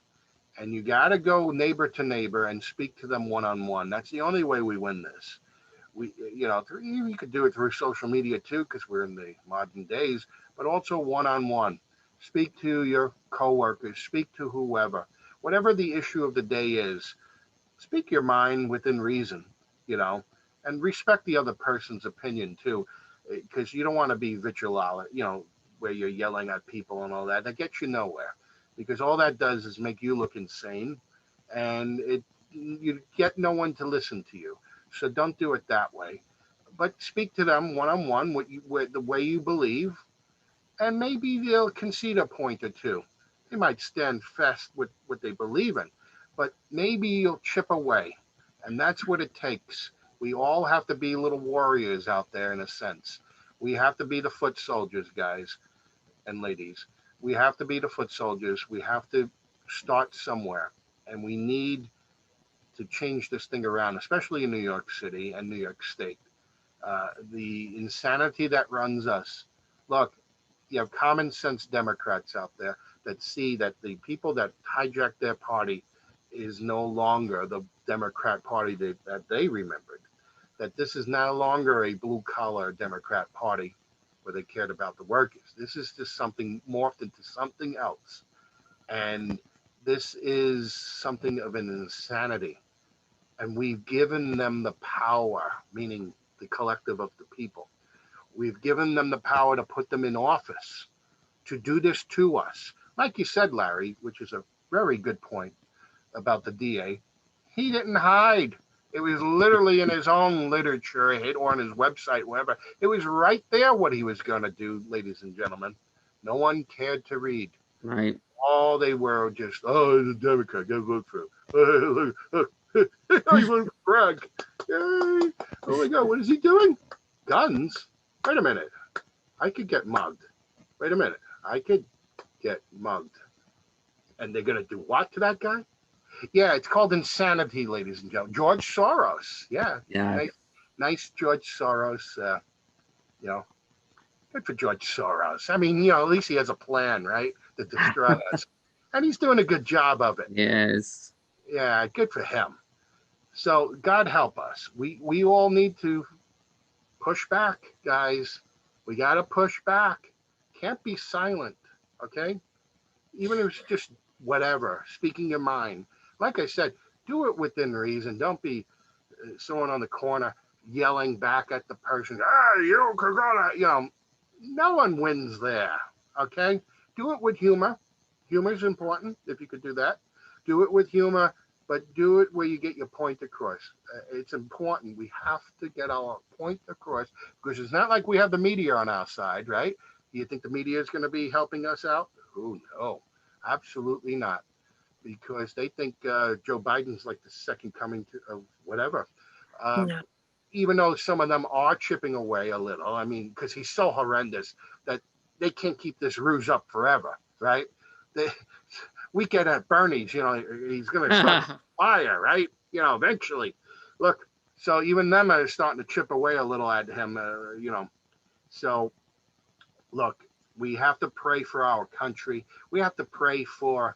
And you got to go neighbor to neighbor and speak to them one-on-one. That's the only way we win this. You could do it through social media too, because we're in the modern days, but also one-on-one. Speak to your coworkers, speak to whoever, whatever the issue of the day is, speak your mind within reason, and respect the other person's opinion too, because you don't want to be vitriolic, where you're yelling at people and all that. That gets you nowhere, because all that does is make you look insane, and it you get no one to listen to you. So don't do it that way. But speak to them one-on-one, the way you believe, and maybe they'll concede a point or two. They might stand fast with what they believe in, but maybe you'll chip away. And that's what it takes. We all have to be little warriors out there in a sense. We have to be the foot soldiers, guys and ladies. We have to be the foot soldiers. We have to start somewhere. And we need to change this thing around, especially in New York City and New York State. The insanity that runs us. Look, you have common sense Democrats out there that see that the people that hijacked their party is no longer the Democrat Party that they remembered. That this is no longer a blue collar Democrat Party where they cared about the workers. This is just something morphed into something else. And this is something of an insanity. And we've given them the power, meaning the collective of the people. We've given them the power to put them in office, to do this to us. Like you said, Larry, which is a very good point about the DA, he didn't hide. It was literally in his own literature or on his website, wherever. It was right there what he was going to do, ladies and gentlemen. No one cared to read. Right. All they were just, oh, he's a Democrat, gotta vote for him. Look, I voted for Greg. Yay. Oh my God, what is he doing? Guns? Wait a minute. I could get mugged. Wait a minute. I could get mugged. And they're going to do what to that guy? Yeah, it's called insanity, ladies and gentlemen. George Soros. Yeah. Yeah. Nice George Soros. You know, good for George Soros. I mean, you know, at least he has a plan, right? To destroy us. And he's doing a good job of it. Yes. Yeah, good for him. So God help us. We all need to push back, guys. We got to push back. Can't be silent, okay? Even if it's just whatever, speaking your mind. Like I said, do it within reason. Don't be someone on the corner yelling back at the person, ah, you Corona, you know, no one wins there, okay? Do it with humor. Humor is important, if you could do that. Do it with humor, but do it where you get your point across. It's important. We have to get our point across because it's not like we have the media on our side, right? Do you think the media is going to be helping us out? Oh, no, absolutely not. Because they think Joe Biden's like the second coming of whatever. No. Even though some of them are chipping away a little, I mean, because he's so horrendous that they can't keep this ruse up forever, right? Weekend at Bernie's, you know, he's going to start fire, right? You know, eventually. Look, so even them are starting to chip away a little at him, you know. So, look, we have to pray for our country. We have to pray for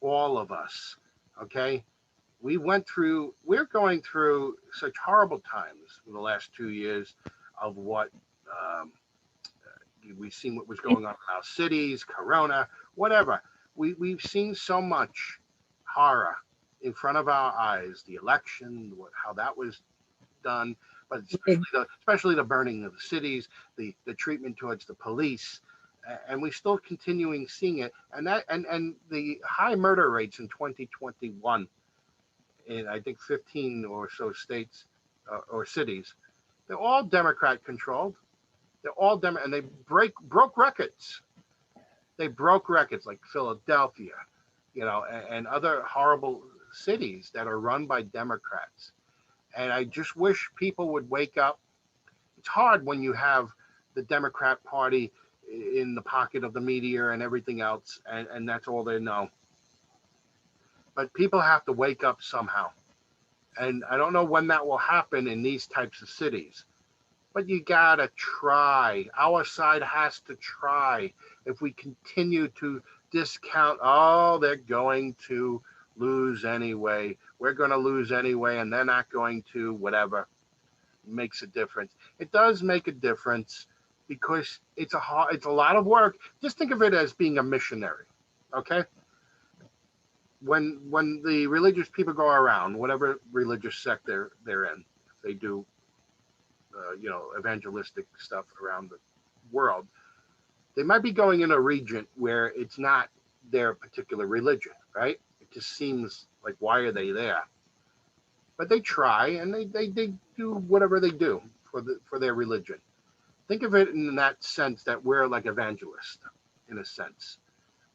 all of us, okay? We're going through such horrible times in the last 2 years of what we've seen what was going on in our cities, Corona, whatever. We've seen so much horror in front of our eyes, the election, how that was done, but especially the burning of the cities, the treatment towards the police, and we're still continuing seeing it, and the high murder rates in 2021 in I think 15 or so states or cities, they're all Democrat controlled. They're all and they broke records. They broke records like Philadelphia, you know, and other horrible cities that are run by Democrats. And I just wish people would wake up. It's hard when you have the Democrat Party in the pocket of the media and everything else, and that's all they know. But people have to wake up somehow. And I don't know when that will happen in these types of cities. But you gotta try. Our side has to try. If we continue to discount, oh, they're going to lose anyway. We're going to lose anyway, and they're not going to, whatever. It makes a difference. It does make a difference because it's a lot of work. Just think of it as being a missionary, okay? When the religious people go around, whatever religious sect they're in, they do you know, evangelistic stuff around the world, they might be going in a region where it's not their particular religion, right? It just seems like, why are they there? but they try and they do whatever they do for their religion. Think of it in that sense that we're like evangelists, in a sense.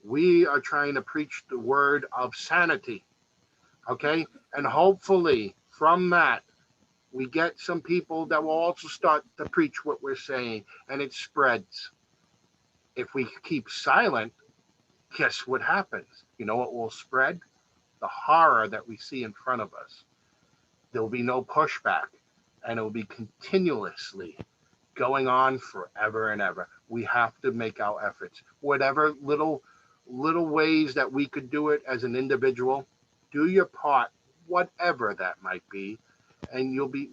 We are trying to preach the word of sanity, okay? And hopefully from that, we get some people that will also start to preach what we're saying and it spreads. If we keep silent, guess what happens? You know what will spread? The horror that we see in front of us. There will be no pushback, and it will be continuously going on forever and ever. We have to make our efforts. Whatever little ways that we could do it as an individual, do your part, whatever that might be, and you'll be,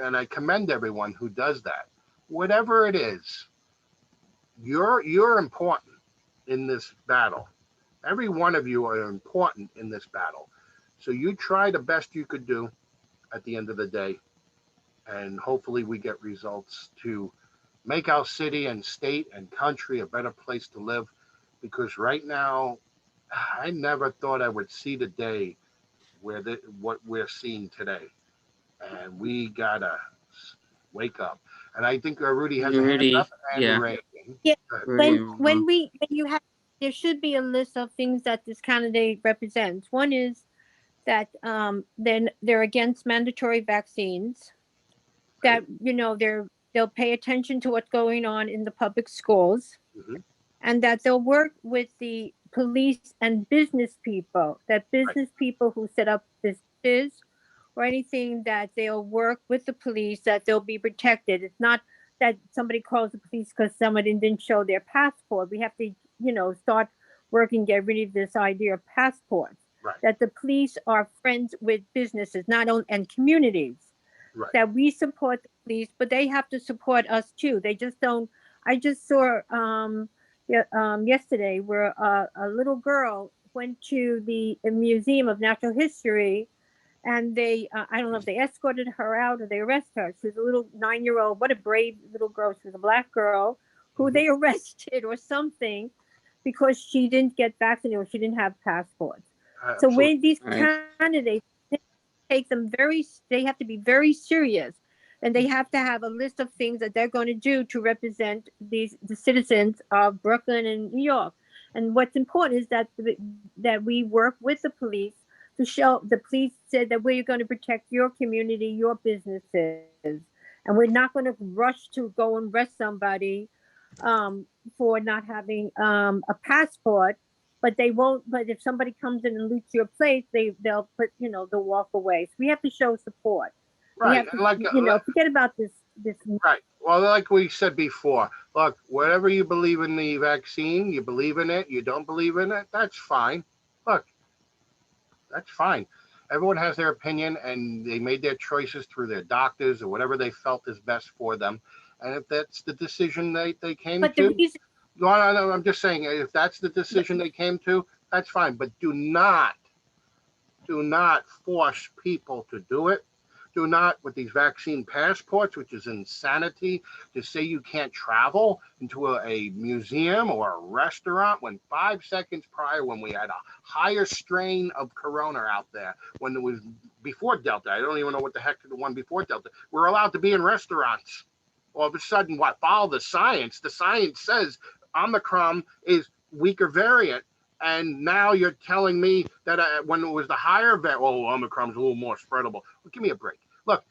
and I commend everyone who does that. Whatever it is, you're important in this battle. Every one of you are important in this battle. So you try the best you could do at the end of the day, and hopefully we get results to make our city and state and country a better place to live. Because right now, I never thought I would see the day where what we're seeing today, and we gotta wake up. And I think Rudy has a hand Rudy, up and yeah, Ray. Yeah, Rudy. when you have, there should be a list of things that this candidate represents. One is that then they're against mandatory vaccines, that they'll pay attention to what's going on in the public schools, Mhm. and that they'll work with the police and business people, that business people who set up businesses or anything, that they'll work with the police, that they'll be protected. It's not that somebody calls the police because somebody didn't show their passport. We have to, start working, get rid of this idea of passports. Right. That the police are friends with businesses, not only and communities. Right. That we support the police, but they have to support us too. They just don't. I just saw yesterday where a little girl went to the Museum of Natural History, and they I don't know if they escorted her out or they arrested her. She was a little 9-year-old. What a brave little girl. She was a black girl who they arrested or something because she didn't get vaccinated or she didn't have passports. So when these candidates take them they have to be very serious, and they have to have a list of things that they're going to do to represent the citizens of Brooklyn and New York. And what's important is that we work with the police to show the police said that we're going to protect your community, your businesses, and we're not going to rush to go and arrest somebody for not having a passport. But they won't. But if somebody comes in and loots your place, they'll put they'll walk away. So we have to show support. Right. We have to forget about this. Right. Well, like we said before, look, whatever you believe in the vaccine, you believe in it, you don't believe in it, that's fine. Look, that's fine. Everyone has their opinion, and they made their choices through their doctors or whatever they felt is best for them. And if that's the decision they came But to, the reason, no, I'm just saying, if that's the decision they came to, that's fine. But do not force people to do it. Do not, with these vaccine passports, which is insanity, to say you can't travel into a museum or a restaurant when 5 seconds prior, when we had a higher strain of corona out there, when it was before Delta, I don't even know what the heck the one before Delta, we're allowed to be in restaurants. All of a sudden, follow the science. The science says Omicron is weaker variant. And now you're telling me that when it was the higher variant, Omicron's a little more spreadable. Well, give me a break. Look,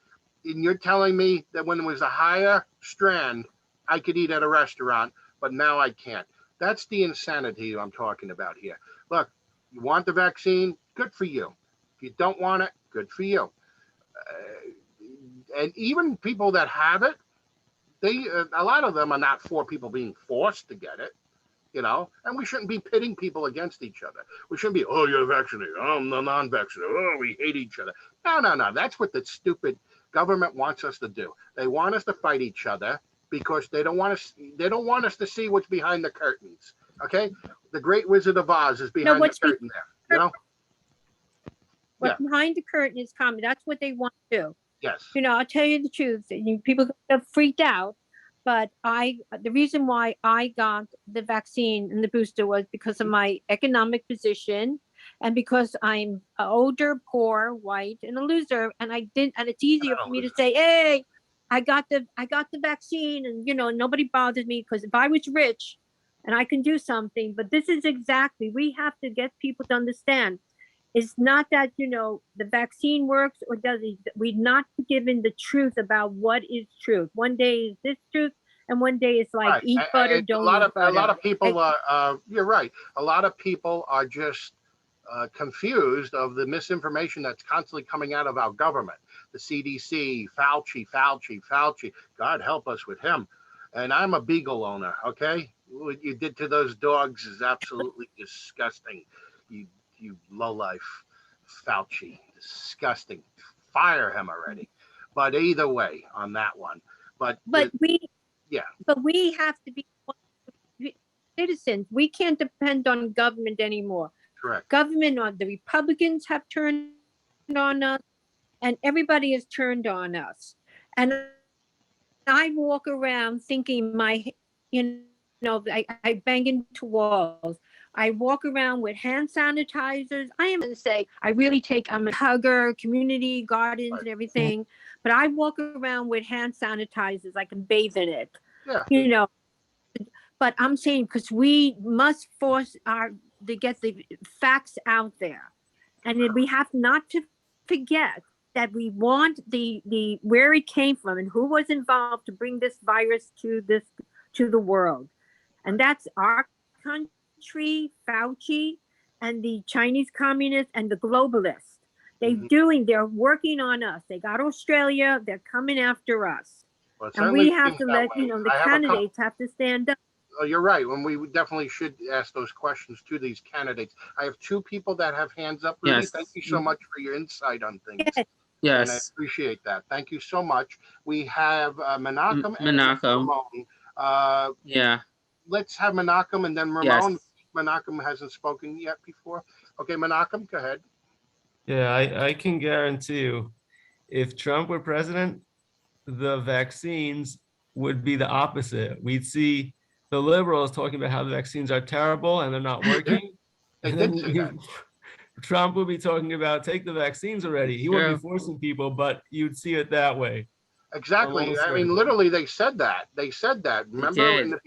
and you're telling me that when it was a higher strand, I could eat at a restaurant, but now I can't. That's the insanity I'm talking about here. Look, you want the vaccine? Good for you. If you don't want it, good for you. And even people that have it, a lot of them are not for people being forced to get it. And we shouldn't be pitting people against each other. We shouldn't be, oh, you're vaccinated, I'm the non-vaccinated, oh, we hate each other. No. That's what the stupid government wants us to do. They want us to fight each other because they don't want us to see what's behind the curtains. Okay? The Great Wizard of Oz is behind the curtain there. What's behind the curtain is coming. That's what they want to do. Yes. I'll tell you the truth. People get freaked out. But the reason why I got the vaccine and the booster was because of my economic position And because I'm older, poor, white, and a loser, and it's easier for me to say, hey, I got the vaccine, and nobody bothers me, because if I was rich and I can do something, but this is exactly, we have to get people to understand. It's not that, the vaccine works or doesn't. We're not given the truth about what is truth. One day is this truth, and one day it's like, Right. eat butter, don't eat butter. A lot of people are, you're right. A lot of people are just confused of the misinformation that's constantly coming out of our government. The CDC, Fauci. God help us with him. And I'm a beagle owner, okay? What you did to those dogs is absolutely disgusting. You lowlife Fauci. Disgusting. Fire him already. But either way on that one. But we have to be citizens. We can't depend on government anymore. Correct. Government, or the Republicans have turned on us, and everybody has turned on us. And I walk around thinking I bang into walls. I walk around with hand sanitizers. I am going to say, I'm a hugger, community gardens and everything, but I walk around with hand sanitizers. I can bathe in it. Yeah. But I'm saying, because we must force to get the facts out there. And then we have not to forget that we want the where it came from and who was involved to bring this virus to the world. And that's our country, Fauci, and the Chinese communists and the globalists. They're working on us. They got Australia, they're coming after us. Well, and we have to let, the candidates have to stand up. Oh, you're right. When we definitely should ask those questions to these candidates. I have two people that have hands up. Rudy, Yes. Thank you so much for your insight on things. Yes. And I appreciate that. Thank you so much. We have Menachem and Menachem. Ramon. Yeah. Let's have Menachem and then Ramon. Yes. Menachem hasn't spoken yet before. Okay, Menachem, go ahead. Yeah, I can guarantee you, if Trump were president, the vaccines would be the opposite. We'd see the liberals talking about how the vaccines are terrible and they're not working. They And did then say that. Trump would be talking about take the vaccines already. He wouldn't be forcing people, but you'd see it that way. Exactly. I mean, literally, they said that. Remember in the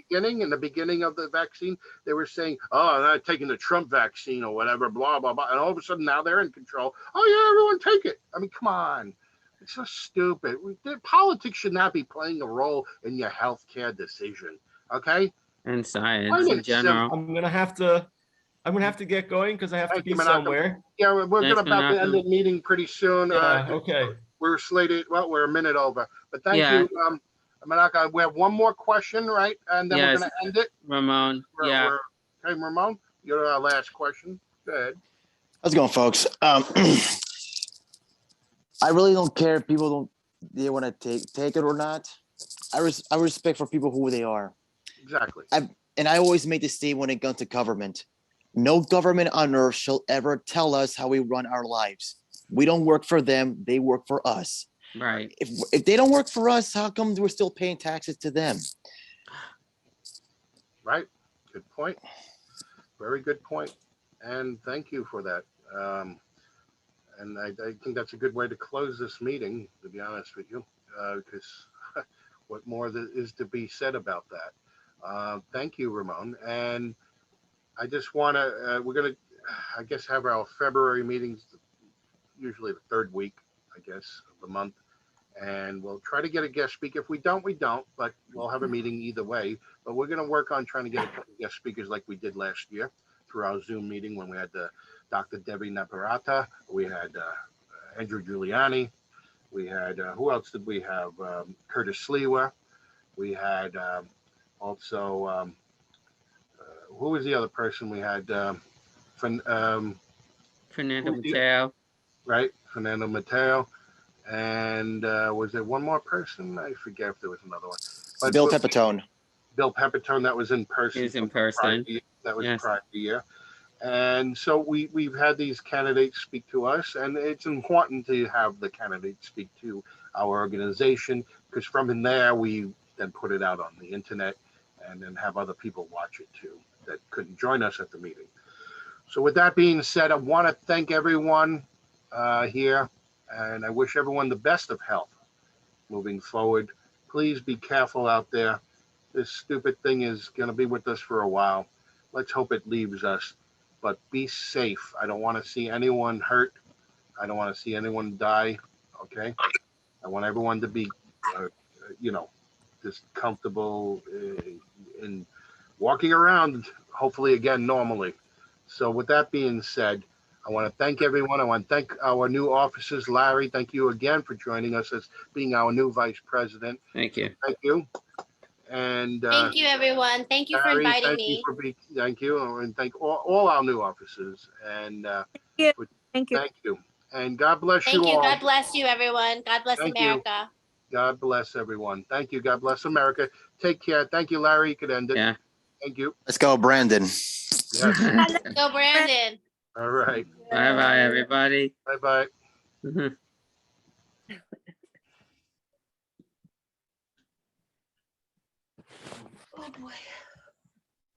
beginning of the vaccine, they were saying, "Oh, I'm not taking the Trump vaccine or whatever," blah blah blah. And all of a sudden, now they're in control. Oh yeah, everyone take it. I mean, come on, it's so stupid. Politics should not be playing a role in your healthcare decision. Okay. And science in general. I'm gonna have to get going because I have to be somewhere. Yeah, we're about to end the meeting pretty soon. Okay. We're slated. Well, we're a minute over, but thank you, Menachem. We have one more question, right? And then we're going to end it. Ramon. Okay, Ramon, you're our last question. Go ahead. How's it going, folks? I really don't care if people they want to take it or not. I respect for people who they are. Exactly. I always make this statement when it comes to government. No government on earth shall ever tell us how we run our lives. We don't work for them, they work for us. Right. If they don't work for us, how come we're still paying taxes to them? Right. Good point. Very good point. And thank you for that. And I think that's a good way to close this meeting, to be honest with you, because what more is to be said about that? Thank you, Ramon. And I just want to, we're going to, I guess, have our February meetings, usually the third week, I guess, of the month. And we'll try to get a guest speaker. If we don't, we don't, but we'll have a meeting either way. But we're going to work on trying to get a couple guest speakers like we did last year through our Zoom meeting when we had Dr. Debbie Naparata. We had Andrew Giuliani. We had, who else did we have? Curtis Sliwa. We had also, who was the other person we had? Fernando Mateo. Right, Fernando Mateo. And was there one more person? I forget if there was another one. But Bill Pepitone. Bill Pepitone, that was in person. He was in person. That was prior year. And so we've had these candidates speak to us, and it's important to have the candidates speak to our organization, because from in there, we then put it out on the internet and then have other people watch it too that couldn't join us at the meeting. So with that being said, I want to thank everyone here, and I wish everyone the best of health moving forward. Please be careful out there. This stupid thing is going to be with us for a while. Let's hope it leaves us, but be safe. I don't want to see anyone hurt. I don't want to see anyone die. Okay. I want everyone to be, just comfortable in walking around, hopefully again, normally. So with that being said, I want to thank everyone. I want to thank our new officers. Larry, thank you again for joining us as being our new vice president. Thank you. Thank you. And Thank you, everyone. Thank you for Larry, inviting thank you me. for being, thank you. And thank all our new officers. And you. Thank you. thank you. And God bless Thank you you. all. God bless you, everyone. God bless Thank you. America. God bless everyone. Thank you. God bless America. Take care. Thank you, Larry. You could end it. Yeah. Thank you. Let's go, Brandon. Yes. Go, Brandon. All right. Bye-bye, everybody. Bye-bye. Mhm. Oh, boy.